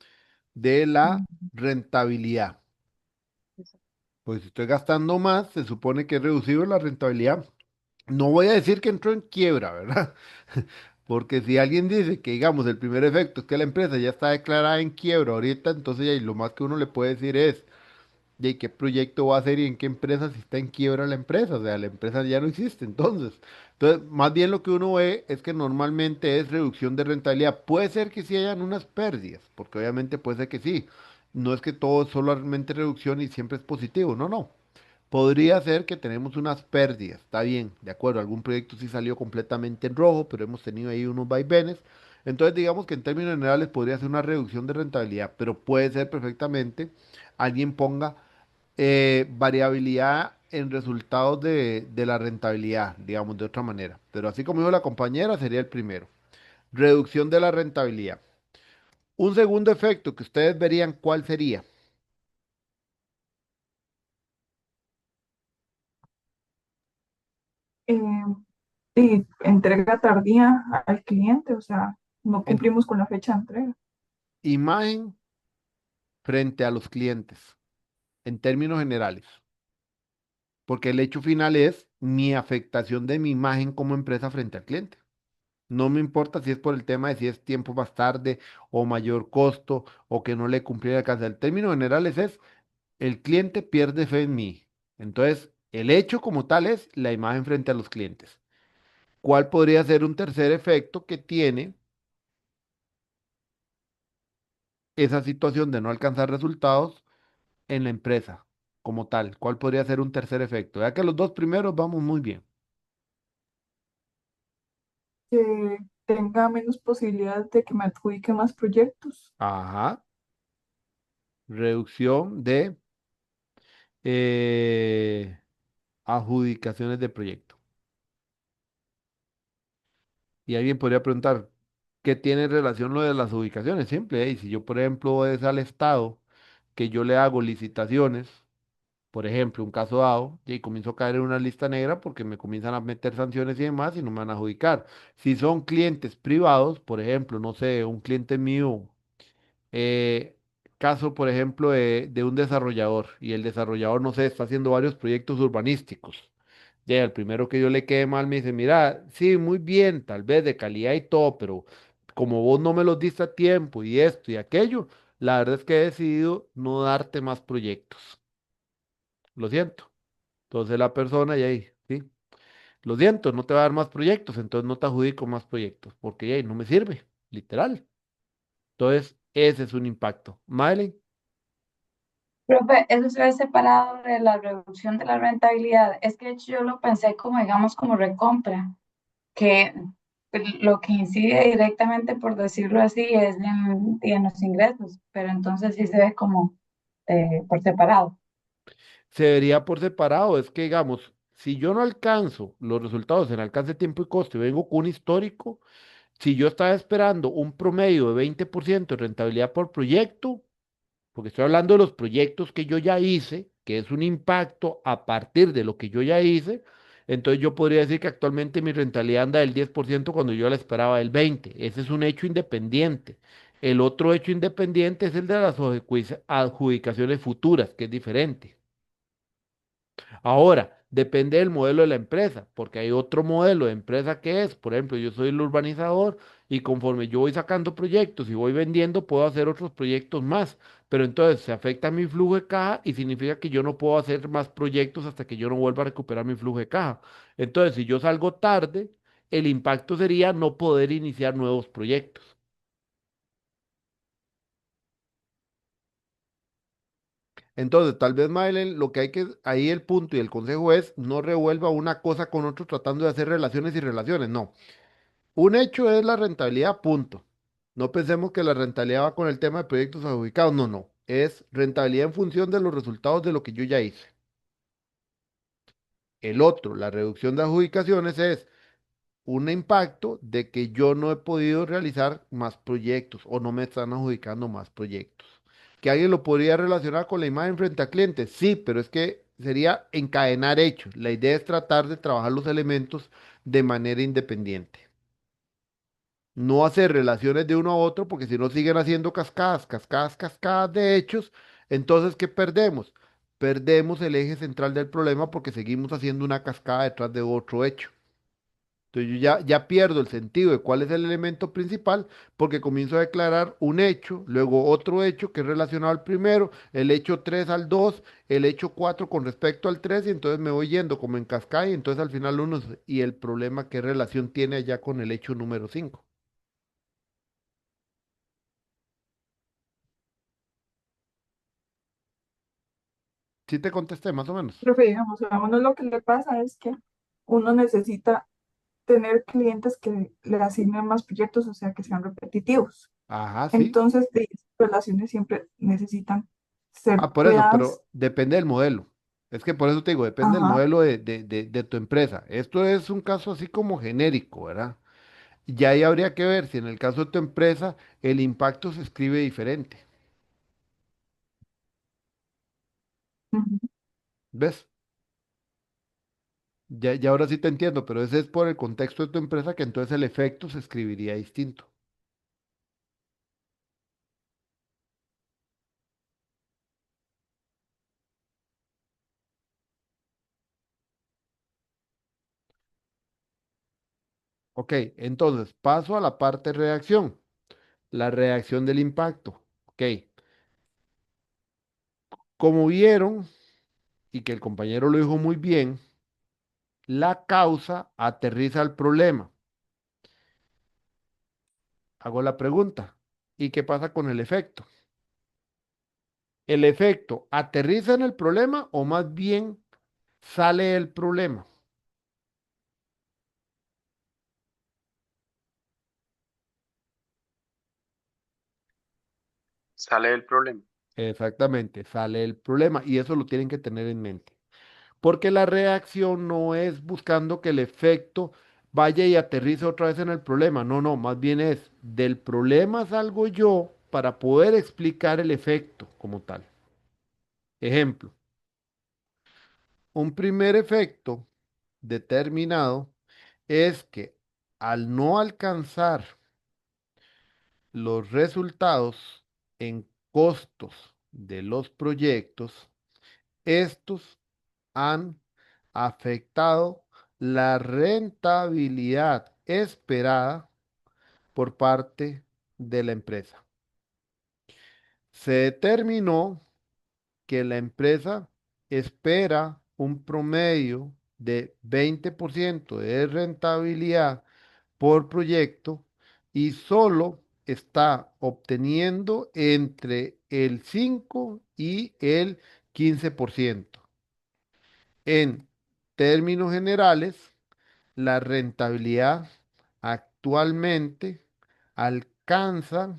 de la Mm, rentabilidad. eso. Pues si estoy gastando más, se supone que he reducido la rentabilidad. No voy a decir que entró en quiebra, ¿verdad? Porque si alguien dice que, digamos, el primer efecto es que la empresa ya está declarada en quiebra ahorita, entonces ya, y lo más que uno le puede decir es, de qué proyecto va a hacer y en qué empresa si está en quiebra la empresa, o sea, la empresa ya no existe, entonces, más bien lo que uno ve es que normalmente es reducción de rentabilidad. Puede ser que sí hayan unas pérdidas, porque obviamente puede ser que sí. No es que todo es solamente reducción y siempre es positivo, no, no. Podría ser que tenemos unas pérdidas, está bien, de acuerdo, algún proyecto sí salió completamente en rojo, pero hemos tenido ahí unos vaivenes. Entonces, digamos que en términos generales podría ser una reducción de rentabilidad, pero puede ser perfectamente alguien ponga variabilidad en resultados de la rentabilidad, digamos de otra manera. Pero así como dijo la compañera, sería el primero. Reducción de la rentabilidad. Un segundo efecto que ustedes verían, ¿cuál sería? Eh, y entrega tardía al cliente, o sea, no En cumplimos con la fecha de entrega. imagen frente a los clientes, en términos generales. Porque el hecho final es mi afectación de mi imagen como empresa frente al cliente. No me importa si es por el tema de si es tiempo más tarde o mayor costo o que no le cumplí la casa. El término generales es el cliente pierde fe en mí. Entonces, el hecho como tal es la imagen frente a los clientes. ¿Cuál podría ser un tercer efecto que tiene esa situación de no alcanzar resultados en la empresa como tal? ¿Cuál podría ser un tercer efecto? Ya que los dos primeros vamos muy bien. Que tenga menos posibilidades de que me adjudique más proyectos. Ajá. Reducción de eh, adjudicaciones de proyecto. Y alguien podría preguntar, ¿Qué tiene relación lo de las ubicaciones? Simple, y si yo, por ejemplo, es al Estado que yo le hago licitaciones, por ejemplo, un caso dado, y comienzo a caer en una lista negra porque me comienzan a meter sanciones y demás y no me van a adjudicar. Si son clientes privados, por ejemplo, no sé, un cliente mío, eh, caso, por ejemplo, de un desarrollador, y el desarrollador, no sé, está haciendo varios proyectos urbanísticos. Ya, el primero que yo le quede mal me dice, mira, sí, muy bien, tal vez de calidad y todo, pero como vos no me los diste a tiempo y esto y aquello, la verdad es que he decidido no darte más proyectos. Lo siento. Entonces la persona, y ahí, sí, lo siento, no te va a dar más proyectos, entonces no te adjudico más proyectos, porque ya no me sirve, literal. Entonces, ese es un impacto. Miley, Profe, eso se ve separado de la reducción de la rentabilidad. Es que de hecho yo lo pensé como, digamos, como recompra, que lo que incide directamente, por decirlo así, es en los ingresos, pero entonces sí se ve como por separado. se vería por separado, es que digamos, si yo no alcanzo los resultados en alcance, tiempo y costo y vengo con un histórico, si yo estaba esperando un promedio de 20% de rentabilidad por proyecto, porque estoy hablando de los proyectos que yo ya hice, que es un impacto a partir de lo que yo ya hice, entonces yo podría decir que actualmente mi rentabilidad anda del 10% cuando yo la esperaba del 20%. Ese es un hecho independiente. El otro hecho independiente es el de las adjudicaciones futuras, que es diferente. Ahora, depende del modelo de la empresa, porque hay otro modelo de empresa que es, por ejemplo, yo soy el urbanizador y conforme yo voy sacando proyectos y voy vendiendo, puedo hacer otros proyectos más, pero entonces se afecta mi flujo de caja y significa que yo no puedo hacer más proyectos hasta que yo no vuelva a recuperar mi flujo de caja. Entonces, si yo salgo tarde, el impacto sería no poder iniciar nuevos proyectos. Entonces, tal vez, Mailen, lo que hay que, ahí el punto y el consejo es no revuelva una cosa con otro tratando de hacer relaciones y relaciones, no. Un hecho es la rentabilidad, punto. No pensemos que la rentabilidad va con el tema de proyectos adjudicados. No, no. Es rentabilidad en función de los resultados de lo que yo ya hice. El otro, la reducción de adjudicaciones, es un impacto de que yo no he podido realizar más proyectos o no me están adjudicando más proyectos. Que alguien lo podría relacionar con la imagen frente a clientes. Sí, pero es que sería encadenar hechos. La idea es tratar de trabajar los elementos de manera independiente. No hacer relaciones de uno a otro, porque si no siguen haciendo cascadas, cascadas, cascadas de hechos, entonces ¿qué perdemos? Perdemos el eje central del problema porque seguimos haciendo una cascada detrás de otro hecho. Entonces yo ya pierdo el sentido de cuál es el elemento principal porque comienzo a declarar un hecho, luego otro hecho que es relacionado al primero, el hecho 3 al 2, el hecho 4 con respecto al 3 y entonces me voy yendo como en cascada y entonces al final uno, y el problema qué relación tiene allá con el hecho número 5. Sí te contesté, más o menos. Profe, digamos, a uno lo que le pasa es que uno necesita tener clientes que le asignen más proyectos, o sea, que sean repetitivos. Ajá, sí. Entonces, esas relaciones siempre necesitan ser Ah, por eso, creadas. pero depende del modelo. Es que por eso te digo, depende del Ajá. modelo de tu empresa. Esto es un caso así como genérico, ¿verdad? Ya ahí habría que ver si en el caso de tu empresa el impacto se escribe diferente. Ujú. ¿Ves? Ya ahora sí te entiendo, pero ese es por el contexto de tu empresa que entonces el efecto se escribiría distinto. Ok, entonces paso a la parte de reacción. La reacción del impacto. Ok, como vieron, y que el compañero lo dijo muy bien, la causa aterriza al problema. Hago la pregunta. ¿Y qué pasa con el efecto? ¿El efecto aterriza en el problema o más bien sale el problema? Sale el problema. Exactamente, sale el problema y eso lo tienen que tener en mente. Porque la reacción no es buscando que el efecto vaya y aterrice otra vez en el problema. No, no, más bien es del problema salgo yo para poder explicar el efecto como tal. Ejemplo, un primer efecto determinado es que al no alcanzar los resultados en costos de los proyectos, estos han afectado la rentabilidad esperada por parte de la empresa. Se determinó que la empresa espera un promedio de 20% de rentabilidad por proyecto y solo está obteniendo entre el 5 y el 15%. En términos generales, la rentabilidad actualmente alcanza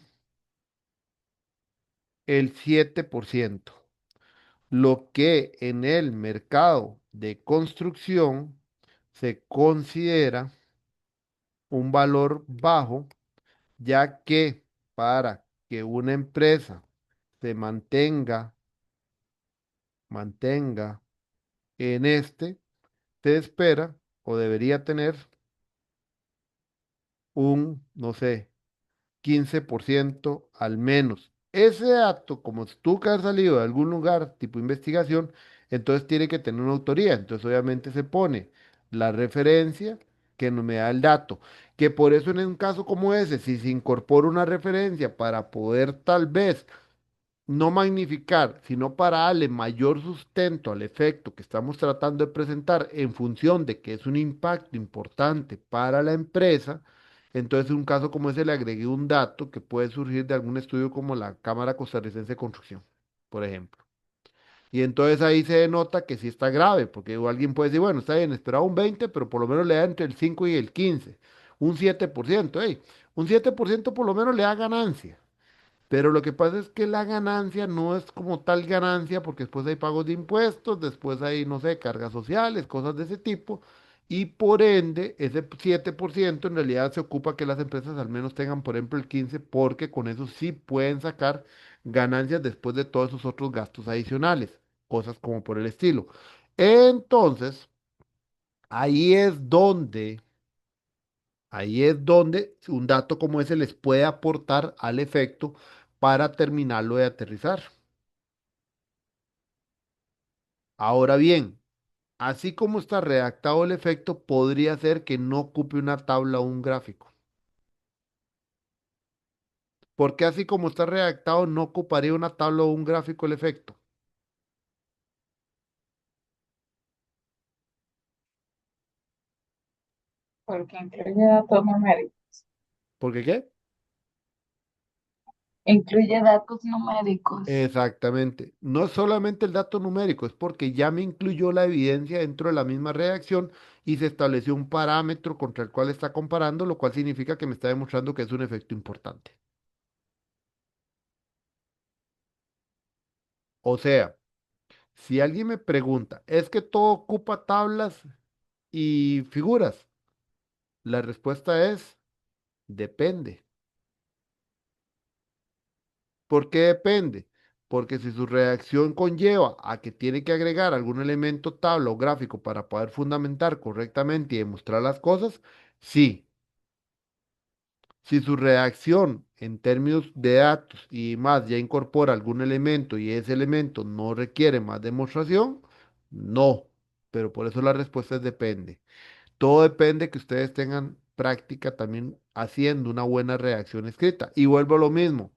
el 7%, lo que en el mercado de construcción se considera un valor bajo, ya que para que una empresa se mantenga en se espera o debería tener un, no sé, 15% al menos. Ese dato, como tuvo que haber salido de algún lugar tipo investigación, entonces tiene que tener una autoría. Entonces obviamente se pone la referencia que no me da el dato. Que por eso en un caso como ese, si se incorpora una referencia para poder tal vez no magnificar, sino para darle mayor sustento al efecto que estamos tratando de presentar en función de que es un impacto importante para la empresa, entonces en un caso como ese le agregué un dato que puede surgir de algún estudio como la Cámara Costarricense de Construcción, por ejemplo. Y entonces ahí se denota que sí está grave, porque alguien puede decir, bueno, está bien, esperaba un 20, pero por lo menos le da entre el 5 y el 15, un 7%, un 7% por lo menos le da ganancia. Pero lo que pasa es que la ganancia no es como tal ganancia, porque después hay pagos de impuestos, después hay, no sé, cargas sociales, cosas de ese tipo, y por ende, ese 7% en realidad se ocupa que las empresas al menos tengan, por ejemplo, el 15%, porque con eso sí pueden sacar ganancias después de todos esos otros gastos adicionales, cosas como por el estilo. Entonces, ahí es donde, ahí es donde un dato como ese les puede aportar al efecto para terminarlo de aterrizar. Ahora bien, así como está redactado el efecto, podría ser que no ocupe una tabla o un gráfico. Porque así como está redactado, no ocuparía una tabla o un gráfico el efecto. Porque incluye datos numéricos. ¿Por qué qué? Incluye datos numéricos. Exactamente. No es solamente el dato numérico, es porque ya me incluyó la evidencia dentro de la misma redacción y se estableció un parámetro contra el cual está comparando, lo cual significa que me está demostrando que es un efecto importante. O sea, si alguien me pregunta, ¿es que todo ocupa tablas y figuras? La respuesta es, depende. ¿Por qué depende? Porque si su redacción conlleva a que tiene que agregar algún elemento tabla o gráfico para poder fundamentar correctamente y demostrar las cosas, sí. Si su redacción en términos de datos y más ya incorpora algún elemento y ese elemento no requiere más demostración, no. Pero por eso la respuesta es depende. Todo depende que ustedes tengan práctica también haciendo una buena redacción escrita. Y vuelvo a lo mismo.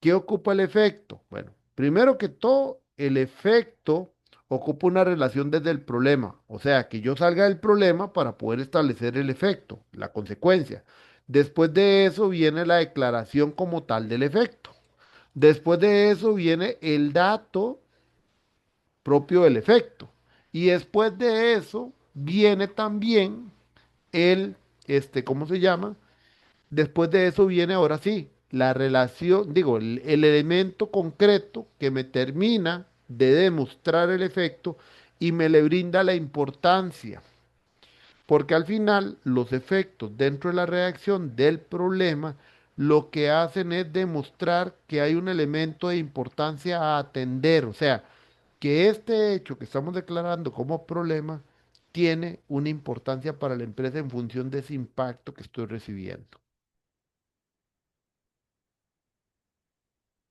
¿Qué ocupa el efecto? Bueno, primero que todo, el efecto ocupa una relación desde el problema, o sea, que yo salga del problema para poder establecer el efecto, la consecuencia. Después de eso viene la declaración como tal del efecto. Después de eso viene el dato propio del efecto. Y después de eso viene también ¿cómo se llama? Después de eso viene ahora sí, la relación, digo, el elemento concreto que me termina de demostrar el efecto y me le brinda la importancia. porque al final los efectos dentro de la reacción del problema lo que hacen es demostrar que hay un elemento de importancia a atender, o sea, que este hecho que estamos declarando como problema tiene una importancia para la empresa en función de ese impacto que estoy recibiendo.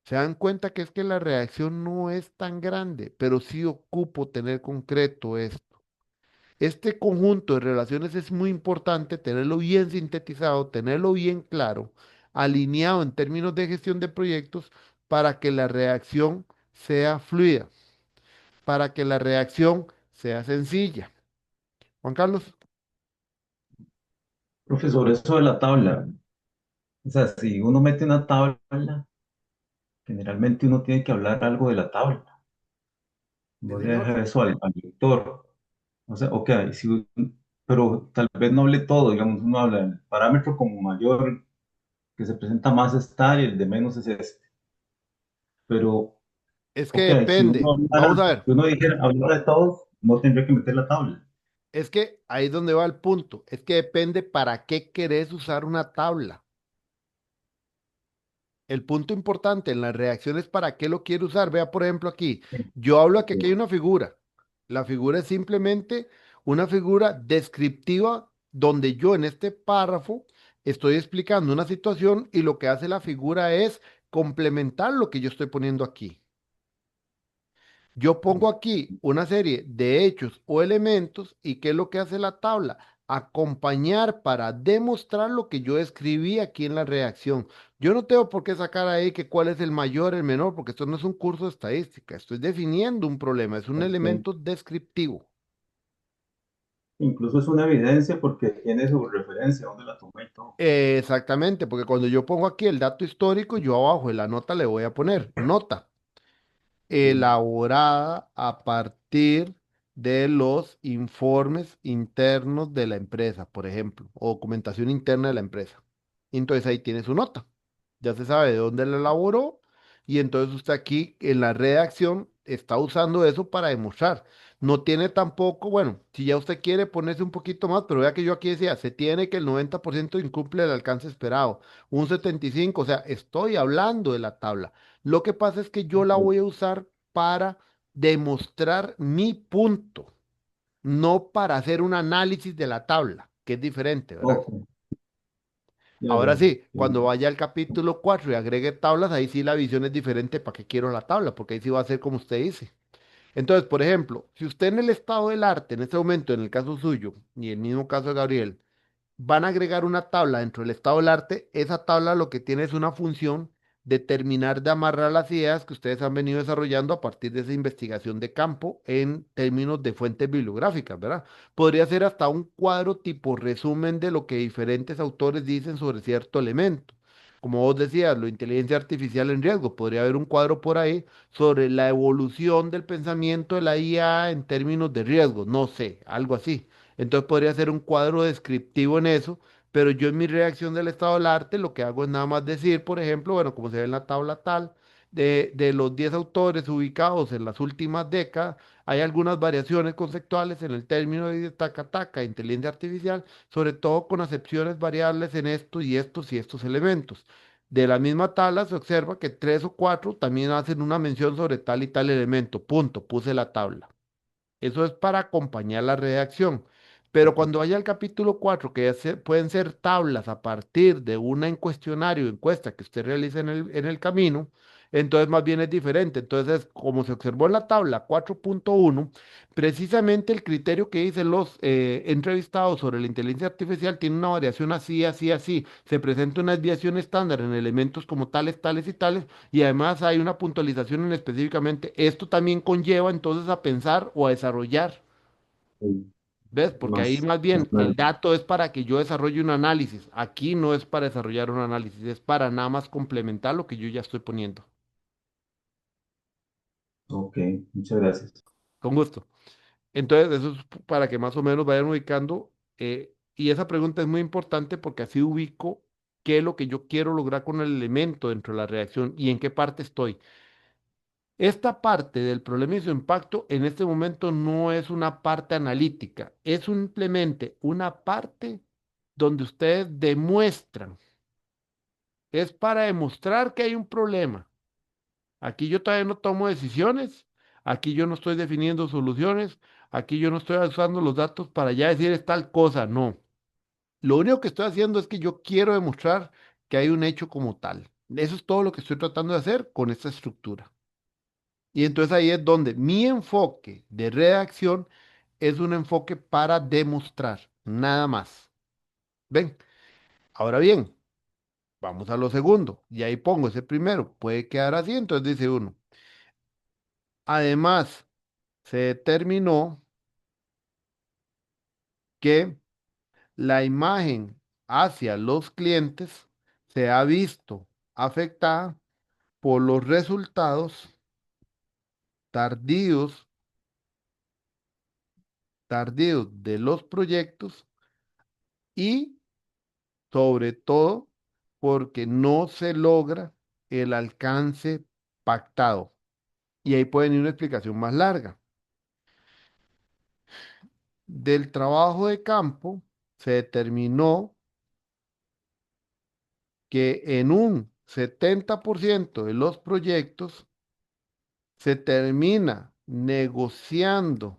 Se dan cuenta que es que la reacción no es tan grande, pero sí ocupo tener concreto esto. Este conjunto de relaciones es muy importante tenerlo bien sintetizado, tenerlo bien claro, alineado en términos de gestión de proyectos para que la reacción sea fluida, para que la reacción sea sencilla. Juan Carlos, Profesor, eso de la tabla, o sea, si uno mete una tabla, generalmente uno tiene que hablar algo de la tabla, sí, no le señor. deja eso al lector. O sea, ok, pero tal vez no hable todo, digamos, uno habla el parámetro como mayor que se presenta más es tal y el de menos es este. Pero, Es que ok, si uno depende. Vamos a ver. si uno dijera hablar de todos, no tendría que meter la tabla. Es que ahí es donde va el punto. Es que depende para qué querés usar una tabla. El punto importante en las reacciones para qué lo quiero usar. Vea, por ejemplo, aquí. Yo hablo que aquí hay una figura. La figura es simplemente una figura descriptiva donde yo en este párrafo estoy explicando una situación y lo que hace la figura es complementar lo que yo estoy poniendo aquí. Yo pongo aquí una serie de hechos o elementos y ¿qué es lo que hace la tabla? Acompañar para demostrar lo que yo escribí aquí en la reacción. Yo no tengo por qué sacar ahí que cuál es el mayor, el menor, porque esto no es un curso de estadística. Estoy definiendo un problema, es un Ok. elemento descriptivo. Incluso es una evidencia porque tiene su referencia, dónde la tomé y todo. Exactamente, porque cuando yo pongo aquí el dato histórico, yo abajo en la nota le voy a poner nota, Sí. elaborada a partir de los informes internos de la empresa, por ejemplo, o documentación interna de la empresa. Entonces ahí tiene su nota. Ya se sabe de dónde la elaboró y entonces usted aquí en la redacción está usando eso para demostrar. No tiene tampoco, bueno, si ya usted quiere ponerse un poquito más, pero vea que yo aquí decía, se tiene que el 90% incumple el alcance esperado, un 75, o sea, estoy hablando de la tabla. Lo que pasa es que yo la voy a usar para demostrar mi punto, no para hacer un análisis de la tabla, que es diferente, ¿verdad? Ok, ya, Ahora ya. sí, Sí. cuando vaya al capítulo 4 y agregue tablas, ahí sí la visión es diferente para qué quiero la tabla, porque ahí sí va a ser como usted dice. Entonces, por ejemplo, si usted en el estado del arte, en este momento, en el caso suyo, y el mismo caso de Gabriel, van a agregar una tabla dentro del estado del arte, esa tabla lo que tiene es una función de terminar de amarrar las ideas que ustedes han venido desarrollando a partir de esa investigación de campo en términos de fuentes bibliográficas, ¿verdad? Podría ser hasta un cuadro tipo resumen de lo que diferentes autores dicen sobre cierto elemento. Como vos decías, la inteligencia artificial en riesgo, podría haber un cuadro por ahí sobre la evolución del pensamiento de la IA en términos de riesgo, no sé, algo así. Entonces podría ser un cuadro descriptivo en eso, pero yo en mi reacción del estado del arte lo que hago es nada más decir, por ejemplo, bueno, como se ve en la tabla tal, de los 10 autores ubicados en las últimas décadas, hay algunas variaciones conceptuales en el término de taca-taca, inteligencia artificial, sobre todo con acepciones variables en estos y estos elementos. De la misma tabla se observa que tres o cuatro también hacen una mención sobre tal y tal elemento. Punto, puse la tabla. Eso es para acompañar la redacción. Pero cuando vaya al capítulo 4 que pueden ser tablas a partir de una en cuestionario, encuesta que usted realice en el camino, entonces más bien es diferente. Entonces, como se observó en la tabla 4.1, precisamente el criterio que dicen los entrevistados sobre la inteligencia artificial tiene una variación así, así, así. Se presenta una desviación estándar en elementos como tales, tales y tales y además hay una puntualización en específicamente. Esto también conlleva entonces a pensar o a desarrollar, Sí. ¿ves? Porque ahí Más, más más bien el claro. dato es para que yo desarrolle un análisis. Aquí no es para desarrollar un análisis, es para nada más complementar lo que yo ya estoy poniendo. Ok, muchas gracias. Con gusto. Entonces, eso es para que más o menos vayan ubicando. Y esa pregunta es muy importante porque así ubico qué es lo que yo quiero lograr con el elemento dentro de la reacción y en qué parte estoy. Esta parte del problema y su impacto en este momento no es una parte analítica, es simplemente una parte donde ustedes demuestran, es para demostrar que hay un problema. Aquí yo todavía no tomo decisiones, aquí yo no estoy definiendo soluciones, aquí yo no estoy usando los datos para ya decir es tal cosa, no. Lo único que estoy haciendo es que yo quiero demostrar que hay un hecho como tal. Eso es todo lo que estoy tratando de hacer con esta estructura. Y entonces ahí es donde mi enfoque de redacción es un enfoque para demostrar, nada más. ¿Ven? Ahora bien, vamos a lo segundo. Y ahí pongo ese primero. Puede quedar así, entonces dice uno. Además, se determinó que la imagen hacia los clientes se ha visto afectada por los resultados tardíos, tardíos de los proyectos y sobre todo porque no se logra el alcance pactado. Y ahí puede venir una explicación más larga. Del trabajo de campo se determinó que en un 70% de los proyectos se termina negociando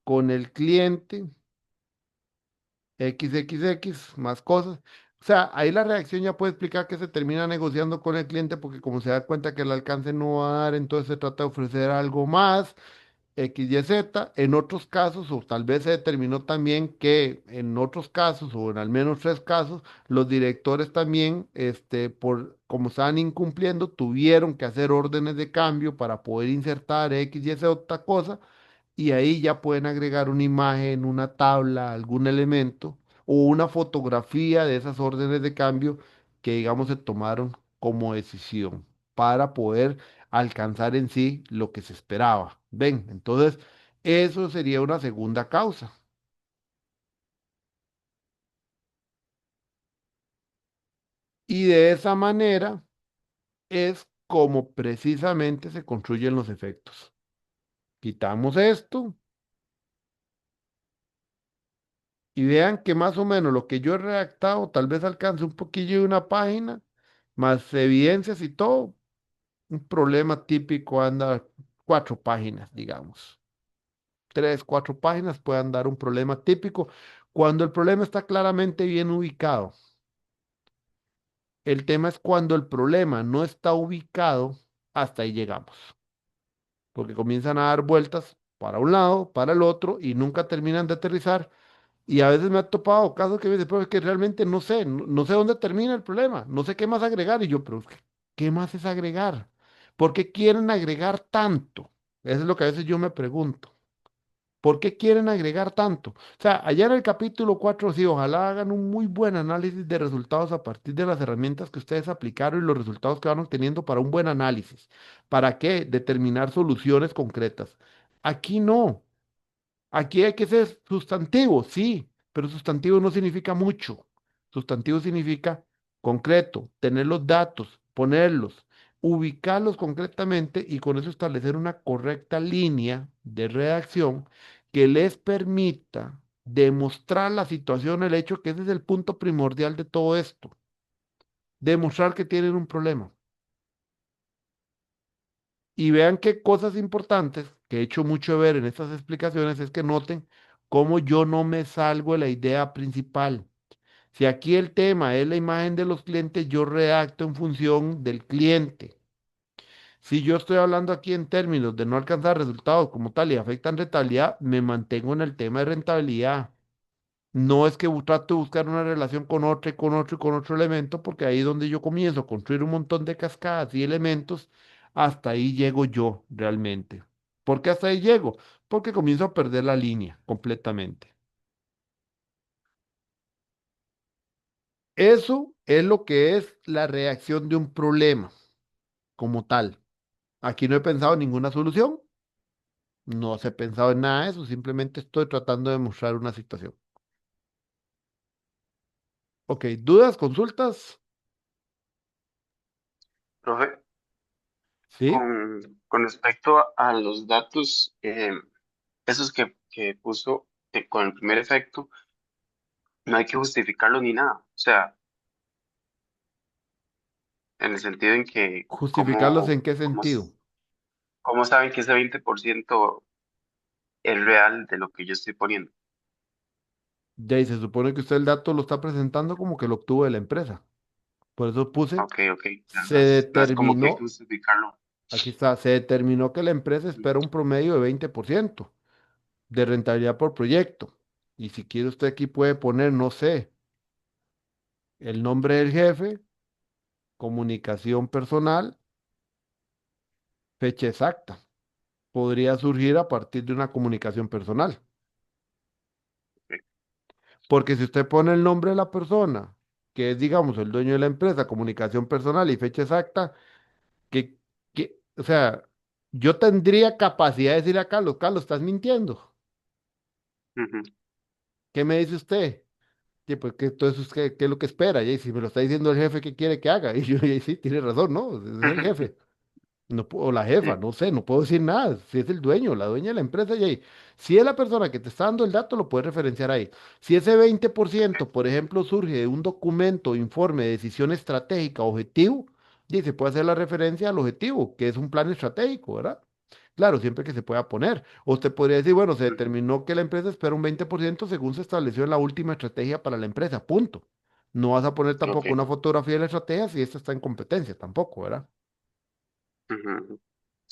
con el cliente XXX más cosas. O sea, ahí la reacción ya puede explicar que se termina negociando con el cliente porque como se da cuenta que el alcance no va a dar, entonces se trata de ofrecer algo más, X, Y, Z. En otros casos, o tal vez se determinó también que en otros casos, o en al menos tres casos, los directores también, por como estaban incumpliendo, tuvieron que hacer órdenes de cambio para poder insertar X, Y, Z cosa y ahí ya pueden agregar una imagen, una tabla, algún elemento o una fotografía de esas órdenes de cambio que, digamos, se tomaron como decisión para poder alcanzar en sí lo que se esperaba. ¿Ven? Entonces, eso sería una segunda causa. Y de esa manera es como precisamente se construyen los efectos. Quitamos esto. Y vean que más o menos lo que yo he redactado tal vez alcance un poquillo de una página, más evidencias y todo. Un problema típico anda 4 páginas, digamos. 3, 4 páginas pueden dar un problema típico cuando el problema está claramente bien ubicado. El tema es cuando el problema no está ubicado, hasta ahí llegamos. Porque comienzan a dar vueltas para un lado, para el otro y nunca terminan de aterrizar. Y a veces me ha topado casos que me dicen, pero es que realmente no sé, no sé dónde termina el problema, no sé qué más agregar. Y yo, pero es que, ¿qué más es agregar? ¿Por qué quieren agregar tanto? Eso es lo que a veces yo me pregunto. ¿Por qué quieren agregar tanto? O sea, allá en el capítulo 4 sí, ojalá hagan un muy buen análisis de resultados a partir de las herramientas que ustedes aplicaron y los resultados que van obteniendo para un buen análisis. ¿Para qué? Determinar soluciones concretas. Aquí no. Aquí hay que ser sustantivo, sí, pero sustantivo no significa mucho. Sustantivo significa concreto, tener los datos, ponerlos, ubicarlos concretamente y con eso establecer una correcta línea de redacción que les permita demostrar la situación, el hecho que ese es el punto primordial de todo esto, demostrar que tienen un problema. Y vean qué cosas importantes que he hecho mucho ver en estas explicaciones es que noten cómo yo no me salgo de la idea principal. Si aquí el tema es la imagen de los clientes, yo redacto en función del cliente. Si yo estoy hablando aquí en términos de no alcanzar resultados como tal y afectan rentabilidad, me mantengo en el tema de rentabilidad. No es que trato de buscar una relación con otra y con otro y con otro elemento, porque ahí es donde yo comienzo a construir un montón de cascadas y elementos, hasta ahí llego yo realmente. ¿Por qué hasta ahí llego? Porque comienzo a perder la línea completamente. Eso es lo que es la reacción de un problema como tal. Aquí no he pensado en ninguna solución, no se he pensado en nada de eso, simplemente estoy tratando de mostrar una situación. Ok, ¿dudas, consultas? Profe, ¿Sí? Con respecto a los datos, esos que puso con el primer efecto, no hay que justificarlo ni nada. O sea, en el sentido en que, ¿Justificarlos en qué sentido? ¿cómo saben que ese 20% es real de lo que yo estoy poniendo? Ya, y se supone que usted el dato lo está presentando como que lo obtuvo de la empresa. Por eso puse, Ok, ok. O sea, se no es como que hay que determinó, justificarlo. aquí está, se determinó que la empresa Ujú. espera un promedio de 20% de rentabilidad por proyecto. Y si quiere usted aquí puede poner, no sé, el nombre del jefe, comunicación personal, fecha exacta. Podría surgir a partir de una comunicación personal. Ok. Porque si usted pone el nombre de la persona, que es, digamos, el dueño de la empresa, comunicación personal y fecha exacta, que, o sea, yo tendría capacidad de decirle a Carlos, Carlos, estás mintiendo. Ujú. ¿Qué me dice usted? Sí, pues que entonces, ¿qué es lo que espera? Y si me lo está diciendo el jefe, ¿qué quiere que haga? Y yo, y sí, tiene razón, ¿no? Es el jefe. No, o la jefa, Sí, no sé, no puedo decir nada. Si es el dueño, la dueña de la empresa, y ahí, si es la persona que te está dando el dato, lo puedes referenciar ahí. Si ese 20%, por ejemplo, surge de un documento, informe de decisión estratégica, objetivo, y se puede hacer la referencia al objetivo, que es un plan estratégico, ¿verdad? Claro, siempre que se pueda poner. O usted podría decir, bueno, se ujú. determinó que la empresa espera un 20% según se estableció en la última estrategia para la empresa, punto. No vas a poner Ok. tampoco una fotografía de la estrategia si esta está en competencia, tampoco, ¿verdad? Ujú, ujú.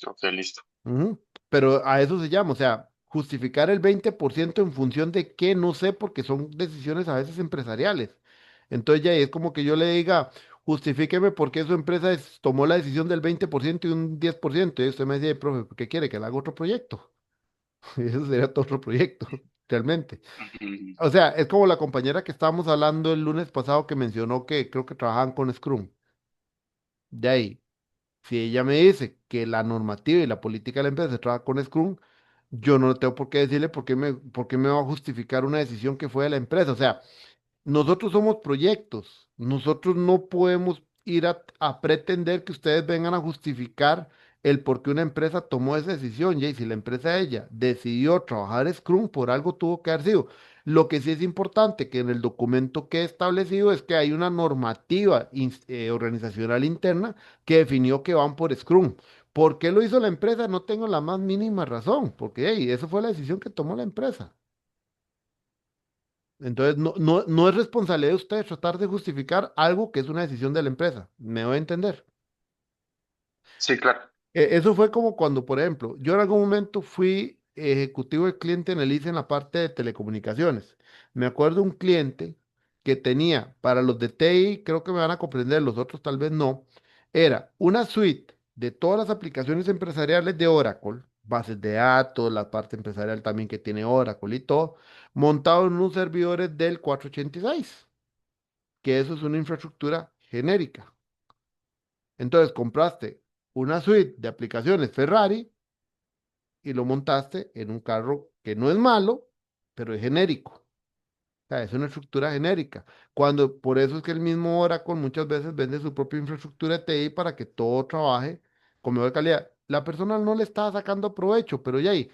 Ok, listo. Ujú. Pero a eso se llama, o sea, justificar el 20% en función de qué, no sé, porque son decisiones a veces empresariales. Entonces ya es como que yo le diga, justifíqueme por qué su empresa tomó la decisión del 20% y un 10%. Y usted me dice, profe, ¿por qué quiere que le haga otro proyecto? Y eso sería todo otro proyecto, realmente. Ujú. O sea, es como la compañera que estábamos hablando el lunes pasado que mencionó que creo que trabajaban con Scrum. De ahí. Si ella me dice que la normativa y la política de la empresa se trabaja con Scrum, yo no tengo por qué decirle por qué me va a justificar una decisión que fue de la empresa. O sea, nosotros somos proyectos. Nosotros no podemos ir a pretender que ustedes vengan a justificar el por qué una empresa tomó esa decisión. Y si la empresa ella decidió trabajar Scrum, por algo tuvo que haber sido. Lo que sí es importante que en el documento que he establecido es que hay una normativa organizacional interna que definió que van por Scrum. ¿Por qué lo hizo la empresa? No tengo la más mínima razón, porque hey, esa fue la decisión que tomó la empresa. Entonces, no es responsabilidad de usted tratar de justificar algo que es una decisión de la empresa. ¿Me voy a entender? Sí, claro. Eso fue como cuando, por ejemplo, yo en algún momento fui ejecutivo de cliente en el ICE en la parte de telecomunicaciones. Me acuerdo un cliente que tenía, para los de TI, creo que me van a comprender, los otros tal vez no, era una suite de todas las aplicaciones empresariales de Oracle, bases de datos, la parte empresarial también que tiene Oracle y todo, montado en unos servidores del 486, que eso es una infraestructura genérica. Entonces compraste una suite de aplicaciones Ferrari y lo montaste en un carro que no es malo, pero es genérico. O sea, es una estructura genérica. Por eso es que el mismo Oracle muchas veces vende su propia infraestructura de TI para que todo trabaje con mejor calidad. La persona no le estaba sacando provecho, pero ya ahí,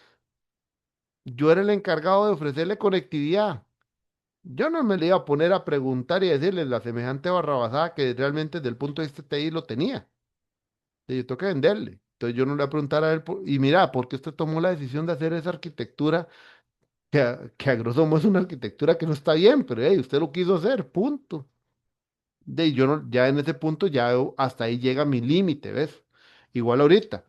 yo era el encargado de ofrecerle conectividad. Yo no me le iba a poner a preguntar y decirle la semejante barrabasada que realmente desde el punto de vista TI lo tenía. Y yo tengo que venderle. Entonces yo no le voy a preguntar a él, y mira, ¿por qué usted tomó la decisión de hacer esa arquitectura que a grosso modo es una arquitectura que no está bien, pero hey, usted lo quiso hacer, punto. Yo no, ya en ese punto ya hasta ahí llega mi límite, ¿ves? Igual ahorita.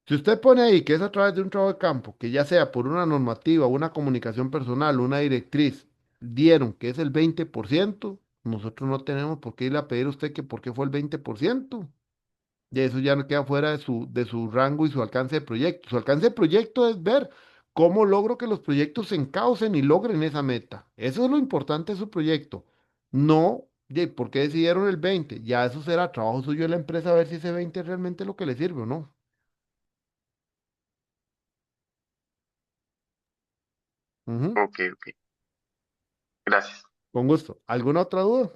Si usted pone ahí que es a través de un trabajo de campo, que ya sea por una normativa, una comunicación personal, una directriz, dieron que es el 20%, nosotros no tenemos por qué irle a pedir a usted que por qué fue el 20%. Y eso ya no queda fuera de su rango y su alcance de proyecto. Su alcance de proyecto es ver cómo logro que los proyectos se encaucen y logren esa meta. Eso es lo importante de su proyecto. No, ¿por qué decidieron el 20? Ya eso será trabajo suyo de la empresa a ver si ese 20 es realmente lo que le sirve o no. Ujú. Ok, ok. Gracias. Con gusto. ¿Alguna otra duda?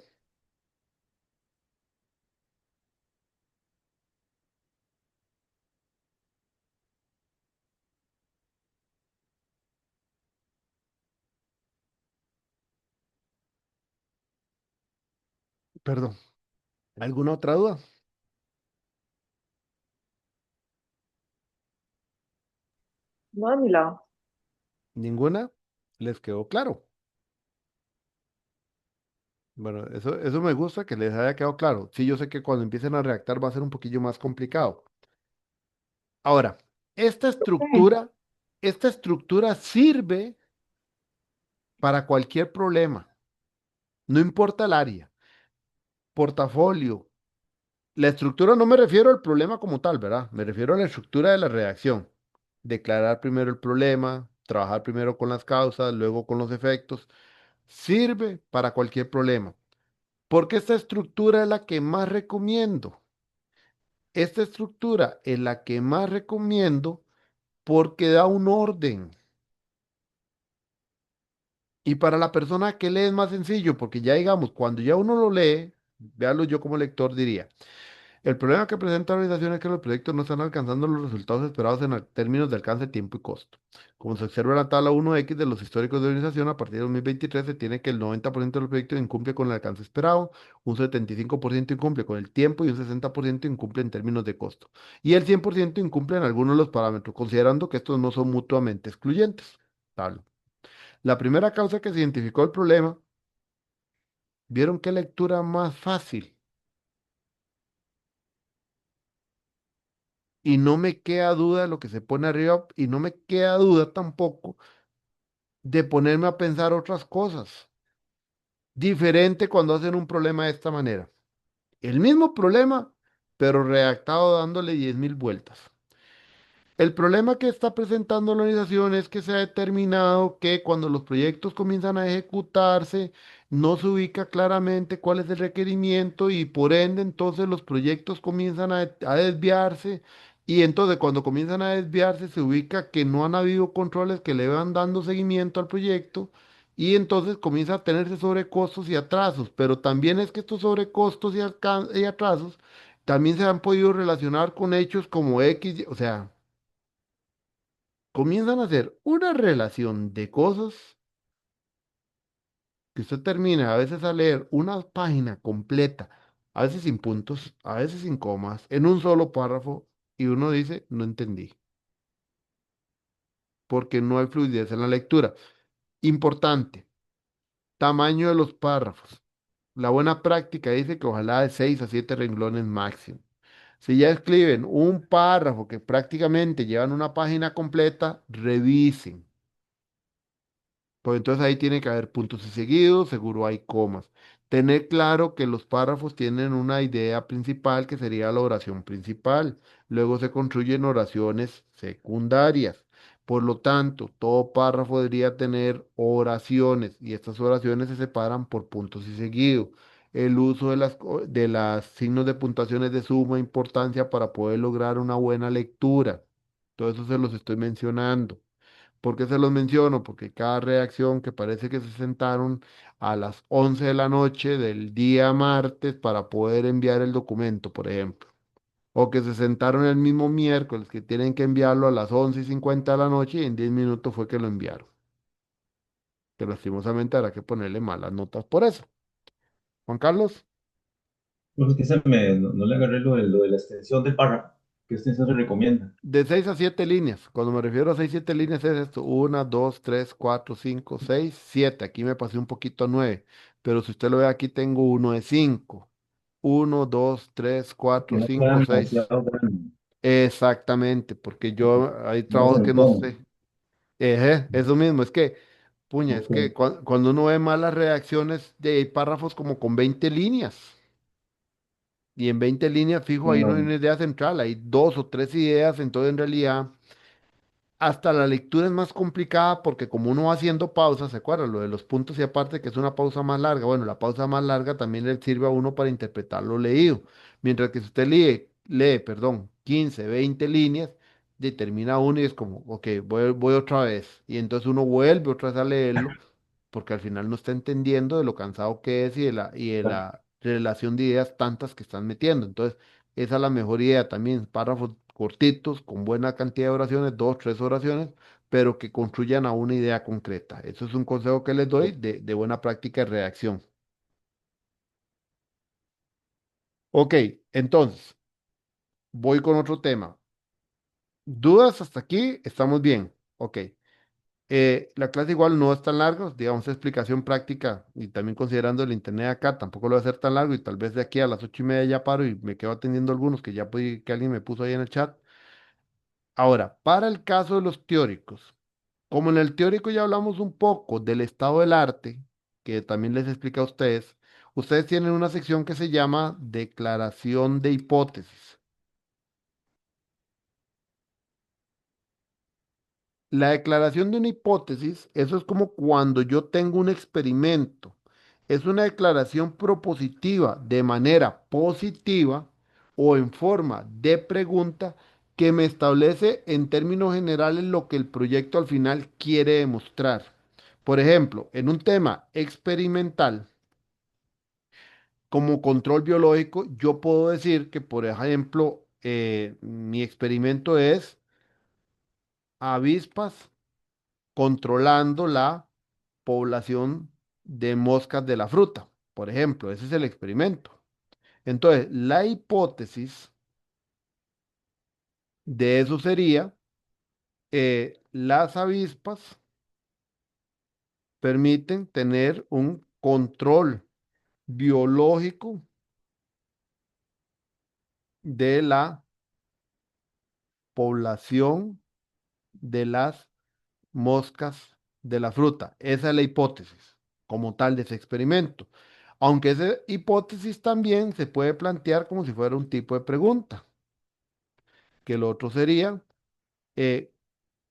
Perdón. ¿Alguna otra duda? No de mi lado. ¿Ninguna? ¿Les quedó claro? Bueno, eso me gusta que les haya quedado claro. Sí, yo sé que cuando empiecen a redactar va a ser un poquillo más complicado. Ahora, esta Sí. estructura, esta estructura sirve para cualquier problema, no importa el área, portafolio. La estructura no me refiero al problema como tal, ¿verdad? Me refiero a la estructura de la redacción. Declarar primero el problema, trabajar primero con las causas, luego con los efectos. Sirve para cualquier problema. Porque esta estructura es la que más recomiendo. Esta estructura es la que más recomiendo porque da un orden. Y para la persona que lee es más sencillo, porque ya digamos, cuando ya uno lo lee, véalo yo como lector diría, el problema que presenta la organización es que los proyectos no están alcanzando los resultados esperados en términos de alcance, tiempo y costo. Como se observa en la tabla 1X de los históricos de organización, a partir de 2023 se tiene que el 90% de los proyectos incumple con el alcance esperado, un 75% incumple con el tiempo y un 60% incumple en términos de costo. Y el 100% incumple en algunos de los parámetros, considerando que estos no son mutuamente excluyentes. Tabla. La primera causa que se identificó el problema, ¿vieron qué lectura más fácil? Y no me queda duda de lo que se pone arriba y no me queda duda tampoco de ponerme a pensar otras cosas. Diferente cuando hacen un problema de esta manera. El mismo problema, pero redactado dándole 10.000 vueltas. El problema que está presentando la organización es que se ha determinado que cuando los proyectos comienzan a ejecutarse, no se ubica claramente cuál es el requerimiento y por ende entonces los proyectos comienzan a desviarse y entonces cuando comienzan a desviarse se ubica que no han habido controles que le van dando seguimiento al proyecto y entonces comienza a tenerse sobrecostos y atrasos, pero también es que estos sobrecostos y atrasos también se han podido relacionar con hechos como X, o sea comienzan a hacer una relación de cosas que usted termina a veces a leer una página completa, a veces sin puntos, a veces sin comas, en un solo párrafo, y uno dice, no entendí, porque no hay fluidez en la lectura. Importante, tamaño de los párrafos. La buena práctica dice que ojalá de 6 a 7 renglones máximo. Si ya escriben un párrafo que prácticamente llevan una página completa, revisen. Pues entonces ahí tiene que haber puntos y seguidos, seguro hay comas. Tener claro que los párrafos tienen una idea principal que sería la oración principal. Luego se construyen oraciones secundarias. Por lo tanto, todo párrafo debería tener oraciones y estas oraciones se separan por puntos y seguidos. El uso de las signos de puntuación es de suma importancia para poder lograr una buena lectura. Todo eso se los estoy mencionando. ¿Por qué se los menciono? Porque cada reacción que parece que se sentaron a las 11 de la noche del día martes para poder enviar el documento, por ejemplo. O que se sentaron el mismo miércoles que tienen que enviarlo a las 11:50 de la noche y en 10 minutos fue que lo enviaron. Que lastimosamente habrá que ponerle malas notas por eso. Juan Carlos, Pues que no le agarré lo de la extensión del párrafo. ¿Qué extensión se recomienda? de 6 a 7 líneas. Cuando me refiero a 6 7 líneas es esto. Una, 2, 3, 4, 5, 6, 7. Aquí me pasé un poquito a 9. Pero si usted lo ve aquí tengo uno de 5. Uno, 2, 3, Que 4, no sea 5, 6. demasiado grande. Exactamente, porque yo hay No trabajos se que no entone. sé. Eso mismo, es que, puña, es Ok. que cuando uno ve malas redacciones de párrafos como con 20 líneas, y en 20 líneas fijo ahí no hay No, una idea central, hay dos o tres ideas, entonces en realidad hasta la lectura es más complicada porque como uno va haciendo pausas, ¿se acuerdan? Lo de los puntos y aparte que es una pausa más larga. Bueno, la pausa más larga también le sirve a uno para interpretar lo leído. Mientras que si usted perdón, 15 20 líneas, determina uno y es como, ok, voy otra vez. Y entonces uno vuelve otra vez a leerlo porque al final no está entendiendo de lo cansado que es y de la relación de ideas tantas que están metiendo. Entonces, esa es la mejor idea también, párrafos cortitos, con buena cantidad de oraciones, dos, tres oraciones, pero que construyan a una idea concreta. Eso es un consejo que les doy de buena práctica de redacción. Ok, entonces, voy con otro tema. ¿Dudas hasta aquí? Estamos bien. Ok. La clase igual no es tan larga, digamos, explicación práctica y también considerando el internet acá, tampoco lo va a ser tan largo y tal vez de aquí a las 8:30 ya paro y me quedo atendiendo algunos que ya que alguien me puso ahí en el chat. Ahora, para el caso de los teóricos, como en el teórico ya hablamos un poco del estado del arte, que también les explica a ustedes, ustedes tienen una sección que se llama declaración de hipótesis. La declaración de una hipótesis, eso es como cuando yo tengo un experimento. Es una declaración propositiva de manera positiva o en forma de pregunta que me establece en términos generales lo que el proyecto al final quiere demostrar. Por ejemplo, en un tema experimental como control biológico, yo puedo decir que, por ejemplo, mi experimento es avispas controlando la población de moscas de la fruta. Por ejemplo, ese es el experimento. Entonces, la hipótesis de eso sería, las avispas permiten tener un control biológico de la población de las moscas de la fruta. Esa es la hipótesis como tal de ese experimento. Aunque esa hipótesis también se puede plantear como si fuera un tipo de pregunta, que el otro sería, eh,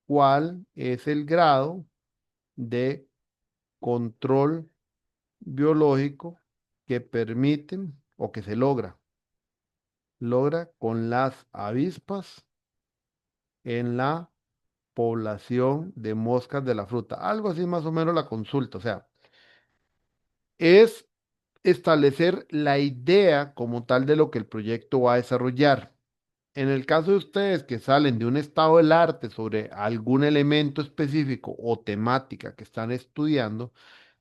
¿cuál es el grado de control biológico que permiten o que se logra con las avispas en la población de moscas de la fruta? Algo así más o menos la consulta, o sea, es establecer la idea como tal de lo que el proyecto va a desarrollar. En el caso de ustedes que salen de un estado del arte sobre algún elemento específico o temática que están estudiando,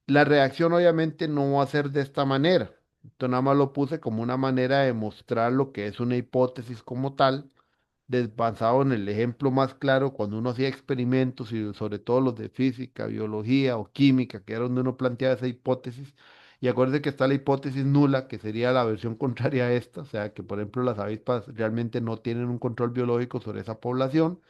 la reacción obviamente no va a ser de esta manera. Esto nada más lo puse como una manera de mostrar lo que es una hipótesis como tal, basado en el ejemplo más claro, cuando uno hacía experimentos y sobre todo los de física, biología o química, que era donde uno planteaba esa hipótesis. Y acuérdense que está la hipótesis nula, que sería la versión contraria a esta, o sea, que por ejemplo las avispas realmente no tienen un control biológico sobre esa población,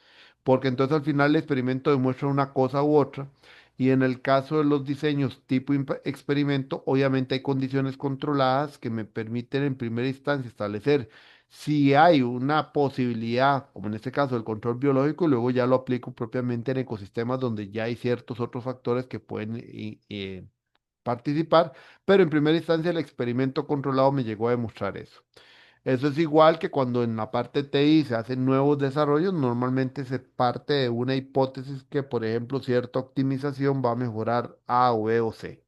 porque entonces al final el experimento demuestra una cosa u otra. Y en el caso de los diseños tipo experimento, obviamente hay condiciones controladas que me permiten en primera instancia establecer si hay una posibilidad, como en este caso el control biológico, y luego ya lo aplico propiamente en ecosistemas donde ya hay ciertos otros factores que pueden participar, pero en primera instancia el experimento controlado me llegó a demostrar eso. Eso es igual que cuando en la parte TI se hacen nuevos desarrollos, normalmente se parte de una hipótesis que, por ejemplo, cierta optimización va a mejorar A o B o C.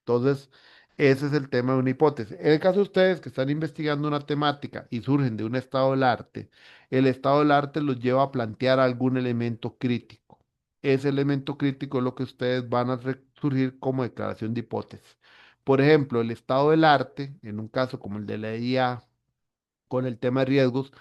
Entonces, ese es el tema de una hipótesis. En el caso de ustedes que están investigando una temática y surgen de un estado del arte, el estado del arte los lleva a plantear algún elemento crítico. Ese elemento crítico es lo que ustedes van a surgir como declaración de hipótesis. Por ejemplo, el estado del arte, en un caso como el de la IA, con el tema de riesgos,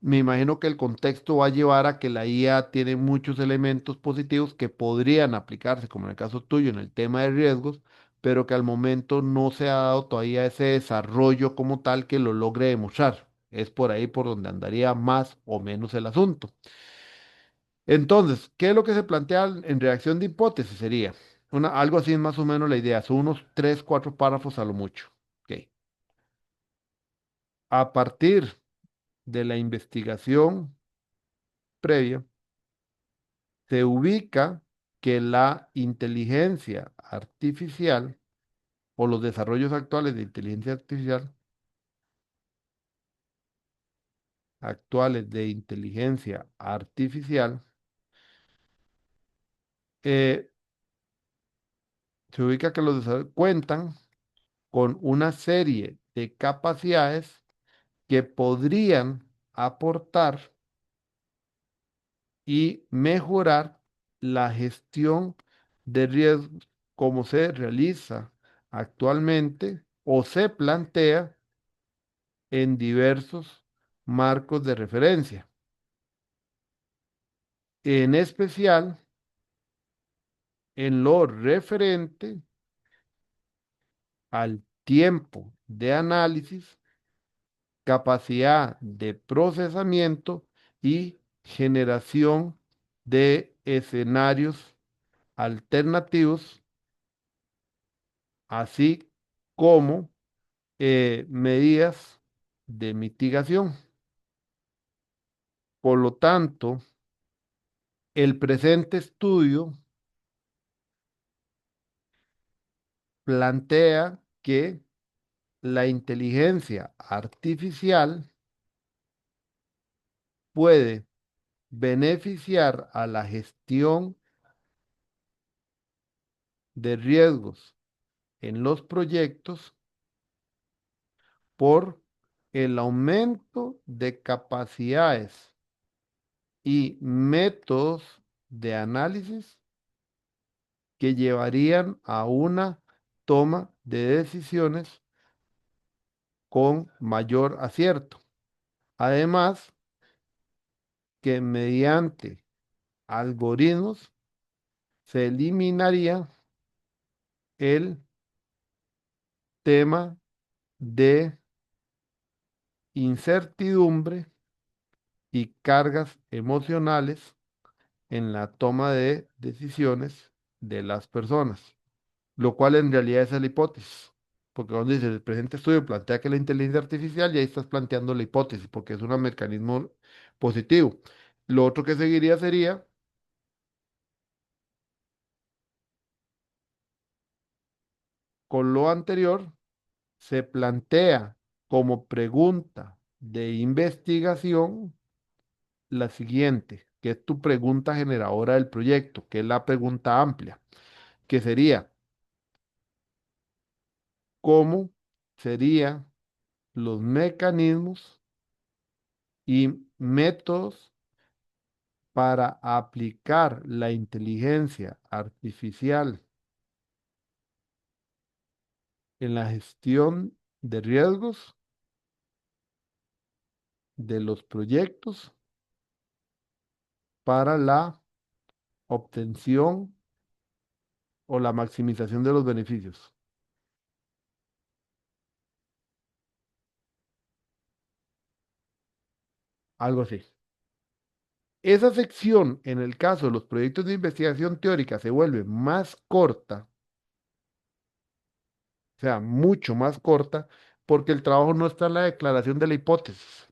me imagino que el contexto va a llevar a que la IA tiene muchos elementos positivos que podrían aplicarse, como en el caso tuyo, en el tema de riesgos, pero que al momento no se ha dado todavía ese desarrollo como tal que lo logre demostrar. Es por ahí por donde andaría más o menos el asunto. Entonces, ¿qué es lo que se plantea en reacción de hipótesis? Sería algo así más o menos la idea, son unos 3, 4 párrafos a lo mucho. Ok. A partir de la investigación previa, se ubica que la inteligencia artificial o los desarrollos actuales de inteligencia artificial, eh, se ubica que los desarrollos cuentan con una serie de capacidades que podrían aportar y mejorar la gestión de riesgos como se realiza actualmente o se plantea en diversos marcos de referencia, en especial en lo referente al tiempo de análisis, capacidad de procesamiento y generación de escenarios alternativos, así como medidas de mitigación. Por lo tanto, el presente estudio plantea que la inteligencia artificial puede beneficiar a la gestión de riesgos en los proyectos por el aumento de capacidades y métodos de análisis que llevarían a una toma de decisiones con mayor acierto. Además, que mediante algoritmos se eliminaría el tema de incertidumbre y cargas emocionales en la toma de decisiones de las personas, lo cual en realidad esa es la hipótesis. Porque cuando dice el presente estudio plantea que la inteligencia artificial, y ahí estás planteando la hipótesis, porque es un mecanismo positivo. Lo otro que seguiría sería, con lo anterior, se plantea como pregunta de investigación la siguiente, que es tu pregunta generadora del proyecto, que es la pregunta amplia, que sería, ¿cómo serían los mecanismos y métodos para aplicar la inteligencia artificial en la gestión de riesgos de los proyectos para la obtención o la maximización de los beneficios? Algo así. Esa sección, en el caso de los proyectos de investigación teórica, se vuelve más corta, o sea, mucho más corta, porque el trabajo no está en la declaración de la hipótesis.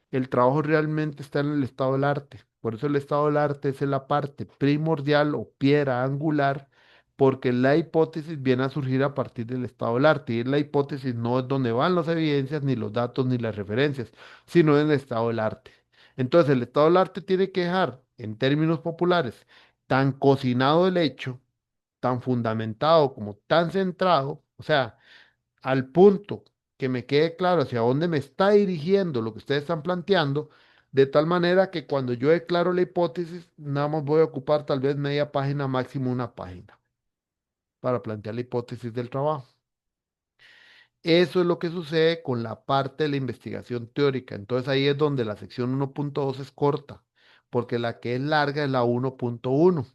El trabajo realmente está en el estado del arte. Por eso el estado del arte es la parte primordial o piedra angular, porque la hipótesis viene a surgir a partir del estado del arte. Y la hipótesis no es donde van las evidencias, ni los datos, ni las referencias, sino en el estado del arte. Entonces, el estado del arte tiene que dejar, en términos populares, tan cocinado el hecho, tan fundamentado como tan centrado, o sea, al punto que me quede claro hacia dónde me está dirigiendo lo que ustedes están planteando, de tal manera que cuando yo declaro la hipótesis, nada más voy a ocupar tal vez media página, máximo una página, para plantear la hipótesis del trabajo. Eso es lo que sucede con la parte de la investigación teórica. Entonces ahí es donde la sección 1.2 es corta, porque la que es larga es la 1.1.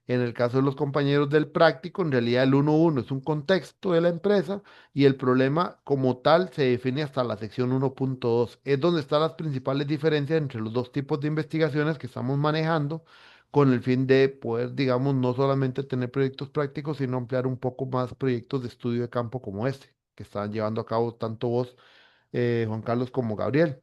En el caso de los compañeros del práctico, en realidad el 1.1 es un contexto de la empresa y el problema como tal se define hasta la sección 1.2. Es donde están las principales diferencias entre los dos tipos de investigaciones que estamos manejando con el fin de poder, digamos, no solamente tener proyectos prácticos, sino ampliar un poco más proyectos de estudio de campo como este que están llevando a cabo tanto vos, Juan Carlos, como Gabriel.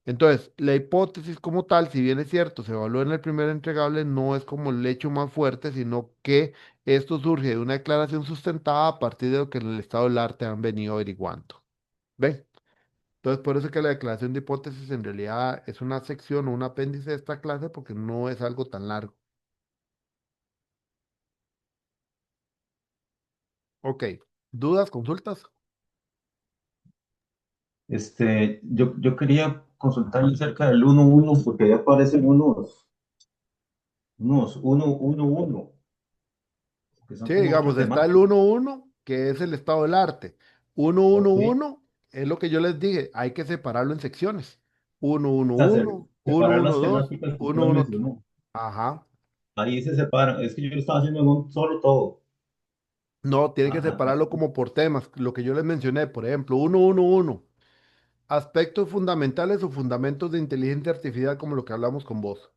Entonces, la hipótesis como tal, si bien es cierto, se evaluó en el primer entregable, no es como el hecho más fuerte, sino que esto surge de una declaración sustentada a partir de lo que en el estado del arte han venido averiguando. ¿Ven? Entonces, por eso es que la declaración de hipótesis en realidad es una sección o un apéndice de esta clase porque no es algo tan largo. Ok. ¿Dudas, consultas? Yo quería consultarle acerca del 1.1 porque ya aparecen unos 1.1.1 que son Sí, como otras digamos, está el temáticas. 1.1, que es el estado del arte. Ok, 1.1.1 es lo que yo les dije, hay que separarlo en secciones. Uno, uno, O sea, uno, uno, separar uno, las dos, temáticas que usted uno, me uno. Otro. mencionó. Ajá. Ahí se separan. Es que yo lo estaba haciendo en un solo todo. No, tiene que Ah, separarlo como por temas. Lo que yo les mencioné, por ejemplo, uno, uno, uno. Aspectos fundamentales o fundamentos de inteligencia artificial, como lo que hablamos con vos.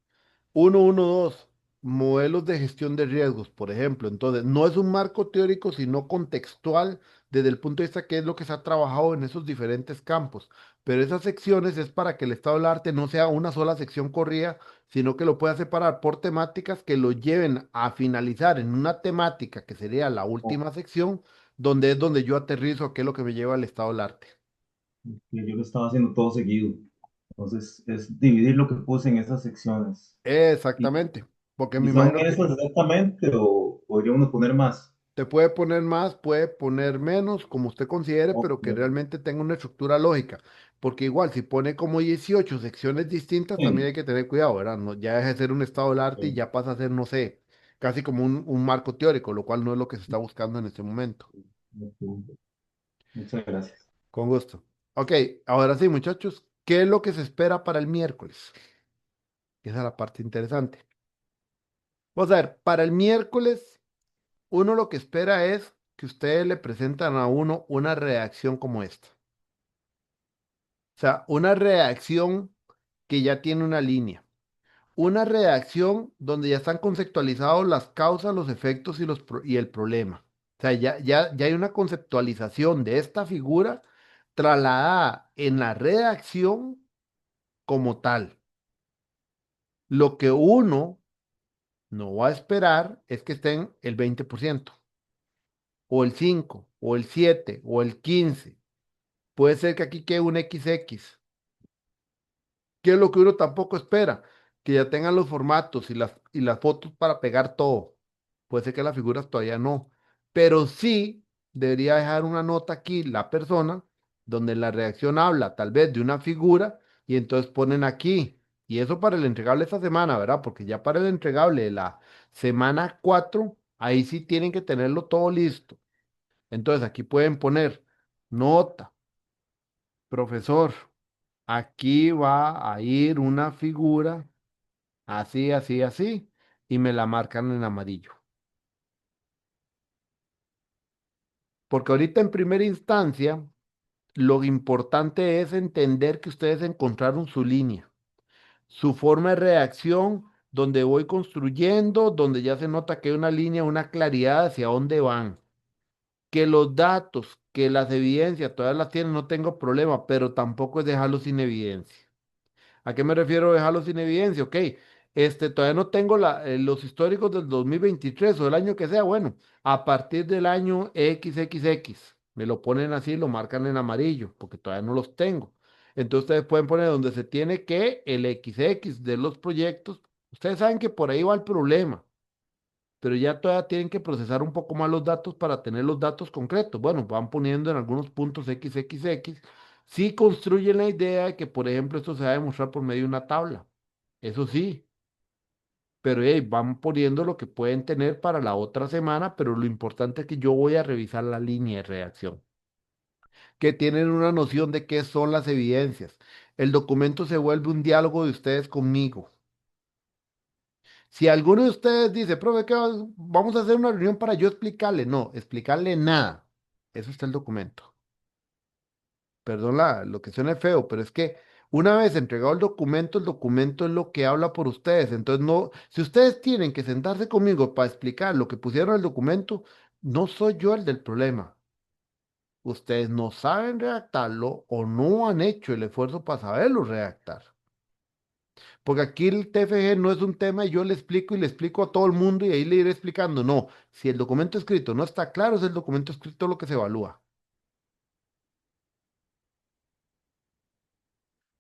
112, modelos de gestión de riesgos, por ejemplo. Entonces, no es un marco teórico, sino contextual desde el punto de vista que es lo que se ha trabajado en esos diferentes campos. Pero esas secciones es para que el estado del arte no sea una sola sección corrida, sino que lo pueda separar por temáticas que lo lleven a finalizar en una temática que sería la ok. última sección, donde es donde yo aterrizo qué es lo que me lleva al estado del arte. Yo lo estaba haciendo todo seguido. Entonces, es dividir lo que puse en esas secciones. ¿Y, Exactamente, porque y me son imagino que esas exactamente o podría uno poner más? te puede poner más, puede poner menos, como usted considere, Ok, pero que realmente tenga una estructura lógica. Porque igual, si pone como 18 secciones distintas, también sí, hay que tener cuidado, ¿verdad? No, ya deja de ser un estado del arte y ok, ya pasa a ser, no sé, casi como un marco teórico, lo cual no es lo que se está buscando en este momento. ok. Muchas gracias. Con gusto. Ok, ahora sí, muchachos, ¿qué es lo que se espera para el miércoles? Esa es la parte interesante. Vamos a ver, para el miércoles, uno lo que espera es que ustedes le presentan a uno una reacción como esta. O sea, una reacción que ya tiene una línea. Una reacción donde ya están conceptualizados las causas, los efectos y el problema. O sea, ya hay una conceptualización de esta figura trasladada en la redacción como tal. Lo que uno no va a esperar es que estén el 20% o el 5 o el 7 o el 15. Puede ser que aquí quede un XX. ¿Qué es lo que uno tampoco espera? Que ya tengan los formatos y las fotos para pegar todo. Puede ser que las figuras todavía no. Pero sí debería dejar una nota aquí la persona donde la reacción habla tal vez de una figura y entonces ponen aquí. Y eso para el entregable esta semana, ¿verdad? Porque ya para el entregable de la semana 4 ahí sí tienen que tenerlo todo listo. Entonces aquí pueden poner nota, profesor. Aquí va a ir una figura así, así, así, y me la marcan en amarillo. Porque ahorita en primera instancia, lo importante es entender que ustedes encontraron su línea, su forma de reacción, donde voy construyendo, donde ya se nota que hay una línea, una claridad hacia dónde van. Que los datos, que las evidencias, todas las tienen, no tengo problema, pero tampoco es dejarlos sin evidencia. ¿A qué me refiero dejarlo sin evidencia? Ok, todavía no tengo los históricos del 2023 o del año que sea. Bueno, a partir del año XXX, me lo ponen así, lo marcan en amarillo, porque todavía no los tengo. Entonces ustedes pueden poner donde se tiene que el XX de los proyectos. Ustedes saben que por ahí va el problema, pero ya todavía tienen que procesar un poco más los datos para tener los datos concretos. Bueno, van poniendo en algunos puntos XXX. Sí construyen la idea de que, por ejemplo, esto se va a demostrar por medio de una tabla. Eso sí, pero van poniendo lo que pueden tener para la otra semana, pero lo importante es que yo voy a revisar la línea de reacción, que tienen una noción de qué son las evidencias. El documento se vuelve un diálogo de ustedes conmigo. Si alguno de ustedes dice, profe, vamos a hacer una reunión para yo explicarle? No, explicarle nada. Eso está el documento. Perdón lo que suene feo, pero es que una vez entregado el documento es lo que habla por ustedes. Entonces, no, si ustedes tienen que sentarse conmigo para explicar lo que pusieron en el documento, no soy yo el del problema. Ustedes no saben redactarlo o no han hecho el esfuerzo para saberlo redactar. Porque aquí el TFG no es un tema y yo le explico y le explico a todo el mundo y ahí le iré explicando. No, si el documento escrito no está claro, es el documento escrito lo que se evalúa.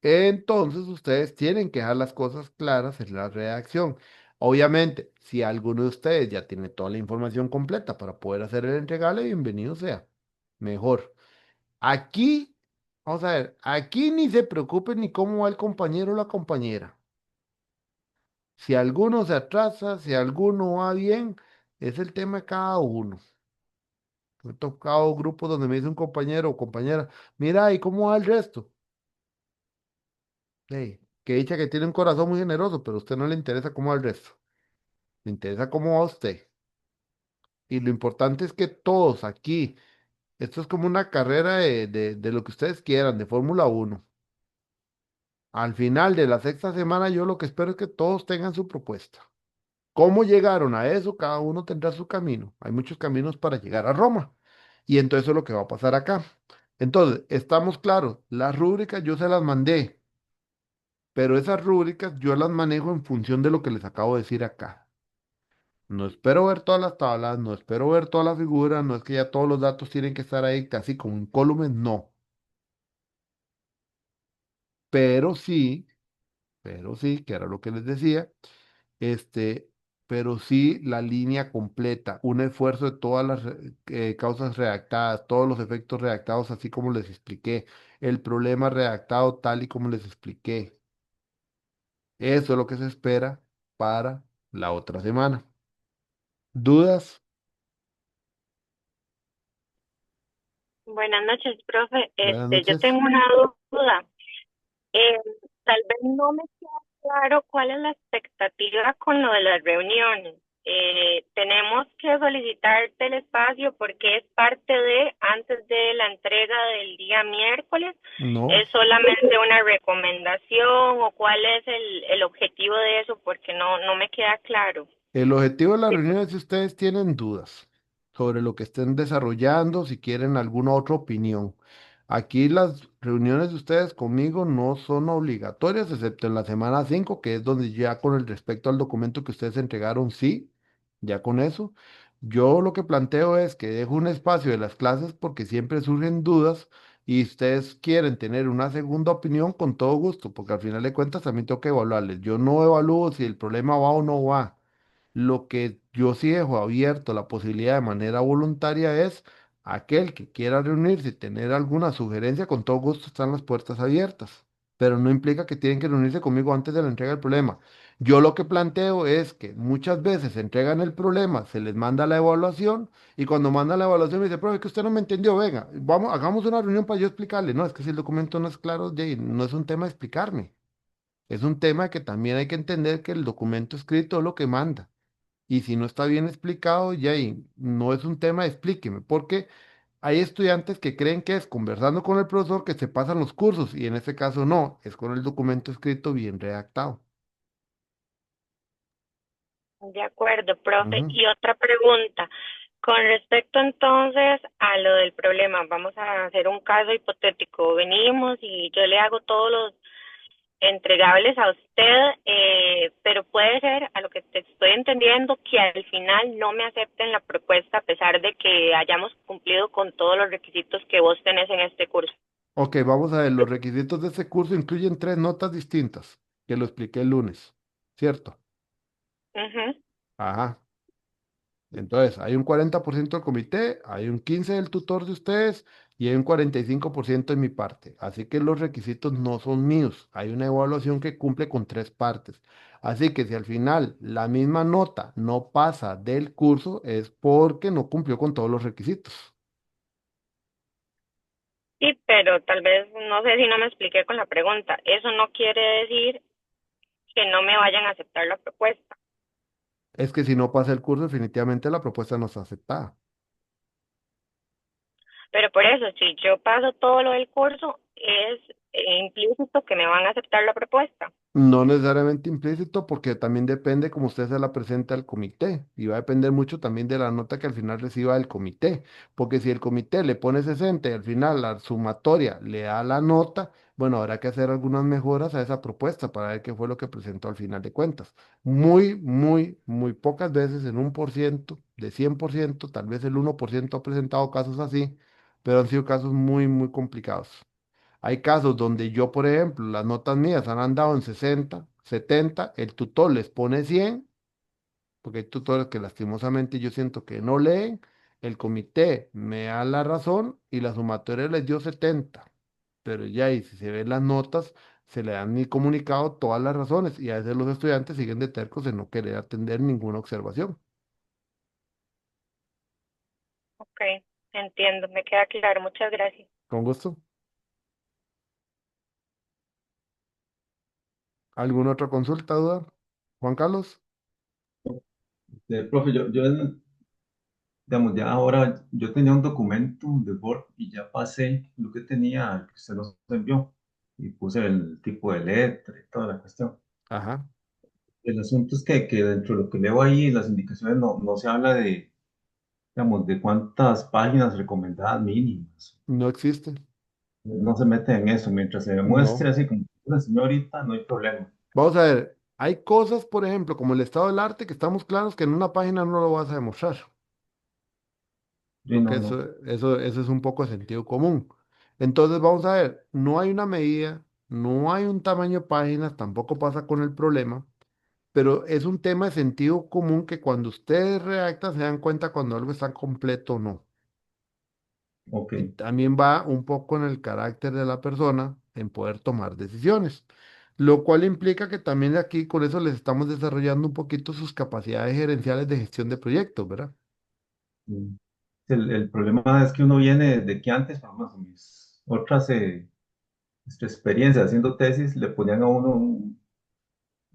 Entonces ustedes tienen que dejar las cosas claras en la redacción. Obviamente, si alguno de ustedes ya tiene toda la información completa para poder hacer el entregable, bienvenido sea. Mejor. Aquí, vamos a ver, aquí ni se preocupen ni cómo va el compañero o la compañera. Si alguno se atrasa, si alguno va bien, es el tema de cada uno. Me he tocado grupos donde me dice un compañero o compañera, mira, ¿y cómo va el resto? Hey, que dicha que tiene un corazón muy generoso, pero a usted no le interesa cómo va el resto. Le interesa cómo va usted. Y lo importante es que todos aquí, esto es como una carrera de lo que ustedes quieran, de Fórmula 1. Al final de la sexta semana, yo lo que espero es que todos tengan su propuesta. ¿Cómo llegaron a eso? Cada uno tendrá su camino. Hay muchos caminos para llegar a Roma. Y entonces eso es lo que va a pasar acá. Entonces, estamos claros, las rúbricas yo se las mandé, pero esas rúbricas yo las manejo en función de lo que les acabo de decir acá. No espero ver todas las tablas, no espero ver todas las figuras, no es que ya todos los datos tienen que estar ahí casi como un column, no. Pero sí, pero sí, que era lo que les decía, este, pero sí la línea completa, un esfuerzo de todas las causas redactadas, todos los efectos redactados, así como les expliqué, el problema redactado tal y como les expliqué. Eso es lo que se espera para la otra semana. ¿Dudas? Buenas noches, profe. Buenas Yo noches. tengo una duda. Eh, Tal vez no me queda claro cuál es la expectativa con lo de las reuniones. Tenemos que solicitar el espacio porque es parte de, antes de la entrega del día miércoles, No. ¿es solamente una recomendación o cuál es el objetivo de eso? Porque no me queda claro. El objetivo de la reunión es si ustedes tienen dudas sobre lo que estén desarrollando, si quieren alguna otra opinión. Aquí las reuniones de ustedes conmigo no son obligatorias, excepto en la semana 5, que es donde ya con el respecto al documento que ustedes entregaron, sí, ya con eso. Yo lo que planteo es que dejo un espacio de las clases porque siempre surgen dudas y ustedes quieren tener una segunda opinión con todo gusto, porque al final de cuentas también tengo que evaluarles. Yo no evalúo si el problema va o no va. Lo que yo sí dejo abierto la posibilidad de manera voluntaria es aquel que quiera reunirse y tener alguna sugerencia, con todo gusto están las puertas abiertas, pero no implica que tienen que reunirse conmigo antes de la entrega del problema. Yo lo que planteo es que muchas veces se entregan el problema, se les manda la evaluación y cuando manda la evaluación me dice, profe, que usted no me entendió, venga, vamos, hagamos una reunión para yo explicarle. No, es que si el documento no es claro, no es un tema de explicarme, es un tema que también hay que entender que el documento escrito es lo que manda. Y si no está bien explicado, ya ahí no es un tema, explíqueme, porque hay estudiantes que creen que es conversando con el profesor que se pasan los cursos y en este caso no, es con el documento escrito bien redactado. De acuerdo, profe. Ujú. Y otra pregunta. Con respecto entonces a lo del problema, vamos a hacer un caso hipotético. Venimos y yo le hago todos los entregables a usted, pero puede ser, a lo que te estoy entendiendo, que al final no me acepten la propuesta a pesar de que hayamos cumplido con todos los requisitos que vos tenés en este curso. Ok, vamos a ver, los requisitos de ese curso incluyen tres notas distintas, que lo expliqué el lunes, ¿cierto? Ujú. Ajá. Entonces, hay un 40% del comité, hay un 15% del tutor de ustedes y hay un 45% de mi parte. Así que los requisitos no son míos. Hay una evaluación que cumple con tres partes. Así que si al final la misma nota no pasa del curso, es porque no cumplió con todos los requisitos. Sí, pero tal vez, no sé si no me expliqué con la pregunta. Eso no quiere decir que no me vayan a aceptar la propuesta. Es que si no pasa el curso, definitivamente la propuesta no está aceptada. Pero por eso, si yo paso todo lo del curso, es implícito que me van a aceptar la propuesta. No necesariamente implícito, porque también depende cómo usted se la presente al comité y va a depender mucho también de la nota que al final reciba el comité, porque si el comité le pone 60 y al final la sumatoria le da la nota, bueno, habrá que hacer algunas mejoras a esa propuesta para ver qué fue lo que presentó al final de cuentas. Muy, muy, muy pocas veces, en 1% de 100%, tal vez el 1% ha presentado casos así, pero han sido casos muy, muy complicados. Hay casos donde yo, por ejemplo, las notas mías han andado en 60, 70, el tutor les pone 100, porque hay tutores que lastimosamente yo siento que no leen, el comité me da la razón y la sumatoria les dio 70. Pero ya, y si se ven las notas, se le dan ni comunicado todas las razones y a veces los estudiantes siguen de tercos en no querer atender ninguna observación. Ok. entiendo, me queda claro. Muchas gracias. Con gusto. ¿Alguna otra consulta, duda? Juan Carlos. Profe, digamos, ya ahora yo tenía un documento de Word y ya pasé lo que tenía al que usted nos envió y puse el tipo de letra y toda la cuestión. Ajá. El asunto es que dentro de lo que leo ahí, en las indicaciones no se habla de, digamos, de cuántas páginas recomendadas mínimas. No existe. No se mete en eso. Mientras se demuestre No. así como la señorita, no hay problema. Vamos a ver. Hay cosas, por ejemplo, como el estado del arte, que estamos claros que en una página no lo vas a demostrar. Sí, Creo que no, no. eso es un poco de sentido común. Entonces, vamos a ver. No hay una medida, no hay un tamaño de páginas, tampoco pasa con el problema, pero es un tema de sentido común que cuando ustedes redactan se dan cuenta cuando algo está completo o no. Ok. Y también va un poco en el carácter de la persona en poder tomar decisiones, lo cual implica que también aquí con eso les estamos desarrollando un poquito sus capacidades gerenciales de gestión de proyectos, ¿verdad? Mm. El problema es que uno viene de que antes, vamos, en mis otras experiencias haciendo tesis, le ponían a uno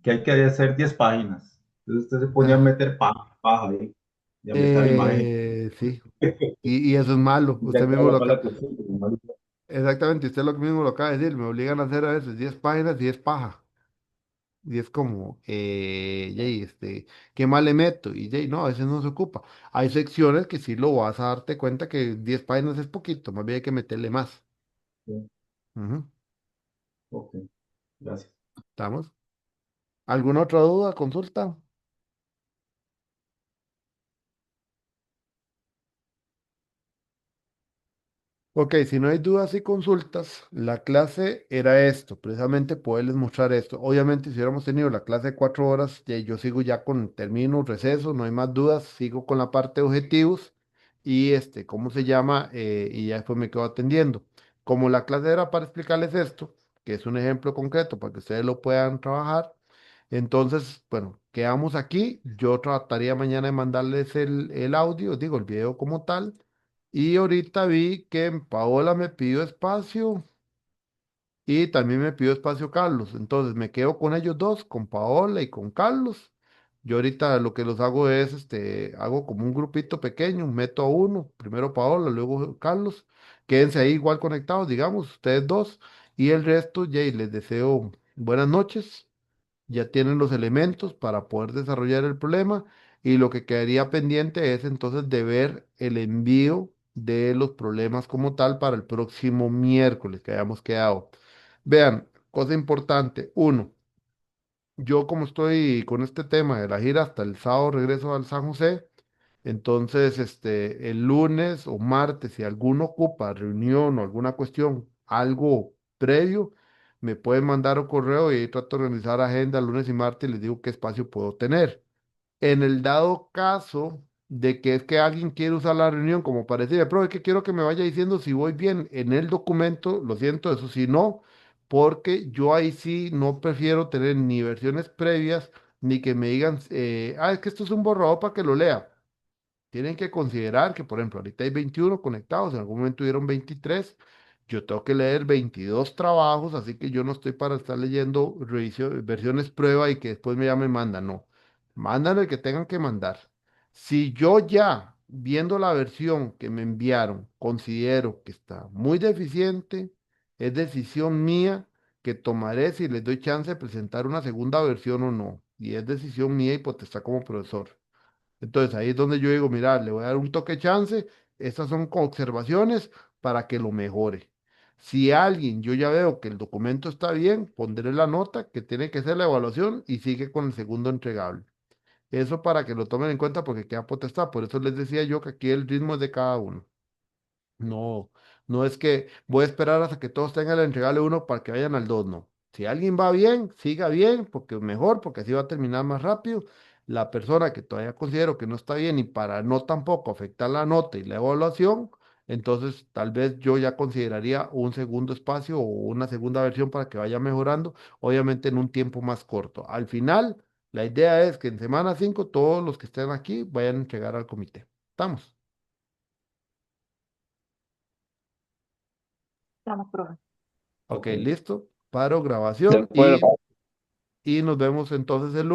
que hay que hacer 10 páginas. Entonces usted se ponía a Ah, meter paja ahí y a meter imagen. sí, y eso es malo, Y usted ya queda mismo la lo acaba, mala cuestión. Como mal- exactamente, usted lo mismo lo acaba de decir, me obligan a hacer a veces 10 páginas y es paja. Y es como, Jay, ¿qué más le meto? Y Jay, no, a veces no se ocupa. Hay secciones que sí lo vas a darte cuenta que 10 páginas es poquito, más bien hay que meterle más. Sí, Ujú. ok, gracias. ¿Estamos? ¿Alguna otra duda, consulta? Ok, si no hay dudas y consultas, la clase era esto, precisamente poderles mostrar esto. Obviamente, si hubiéramos tenido la clase de 4 horas, ya yo sigo ya con términos, receso, no hay más dudas, sigo con la parte de objetivos y ¿cómo se llama? Y ya después me quedo atendiendo. Como la clase era para explicarles esto, que es un ejemplo concreto para que ustedes lo puedan trabajar, entonces, bueno, quedamos aquí. Yo trataría mañana de mandarles el audio, digo, el video como tal. Y ahorita vi que Paola me pidió espacio y también me pidió espacio Carlos. Entonces me quedo con ellos dos, con Paola y con Carlos. Yo ahorita lo que los hago es, hago como un grupito pequeño, meto a uno, primero Paola, luego Carlos. Quédense ahí igual conectados, digamos, ustedes dos. Y el resto, Jay, les deseo buenas noches, ya tienen los elementos para poder desarrollar el problema y lo que quedaría pendiente es entonces de ver el envío de los problemas como tal para el próximo miércoles que hayamos quedado. Vean, cosa importante, uno, yo como estoy con este tema de la gira hasta el sábado regreso al San José, entonces el lunes o martes, si alguno ocupa reunión o alguna cuestión, algo previo, me pueden mandar un correo y ahí trato de organizar agenda lunes y martes y les digo qué espacio puedo tener. En el dado caso de que es que alguien quiere usar la reunión como para decirme, profe, que quiero que me vaya diciendo si voy bien en el documento, lo siento, eso sí no, porque yo ahí sí no prefiero tener ni versiones previas, ni que me digan, es que esto es un borrador para que lo lea. Tienen que considerar que, por ejemplo, ahorita hay 21 conectados, en algún momento hubieron 23. Yo tengo que leer 22 trabajos, así que yo no estoy para estar leyendo versiones prueba y que después me llamen, mandan. No, mandan el que tengan que mandar. Si yo ya, viendo la versión que me enviaron, considero que está muy deficiente, es decisión mía que tomaré si les doy chance de presentar una segunda versión o no. Y es decisión mía y potestad como profesor. Entonces ahí es donde yo digo, mira, le voy a dar un toque chance, estas son observaciones para que lo mejore. Si alguien, yo ya veo que el documento está bien, pondré la nota que tiene que ser la evaluación y sigue con el segundo entregable. Eso para que lo tomen en cuenta porque queda potestad. Por eso les decía yo que aquí el ritmo es de cada uno. No, no es que voy a esperar hasta que todos tengan el entregable uno para que vayan al dos, no. Si alguien va bien, siga bien, porque mejor, porque así va a terminar más rápido. La persona que todavía considero que no está bien y para no tampoco afectar la nota y la evaluación, entonces tal vez yo ya consideraría un segundo espacio o una segunda versión para que vaya mejorando, obviamente en un tiempo más corto. Al final, la idea es que en semana 5 todos los que estén aquí vayan a entregar al comité. ¿Estamos? Estamos, profe. Ok, listo. Paro De grabación acuerdo. y nos vemos entonces el lunes.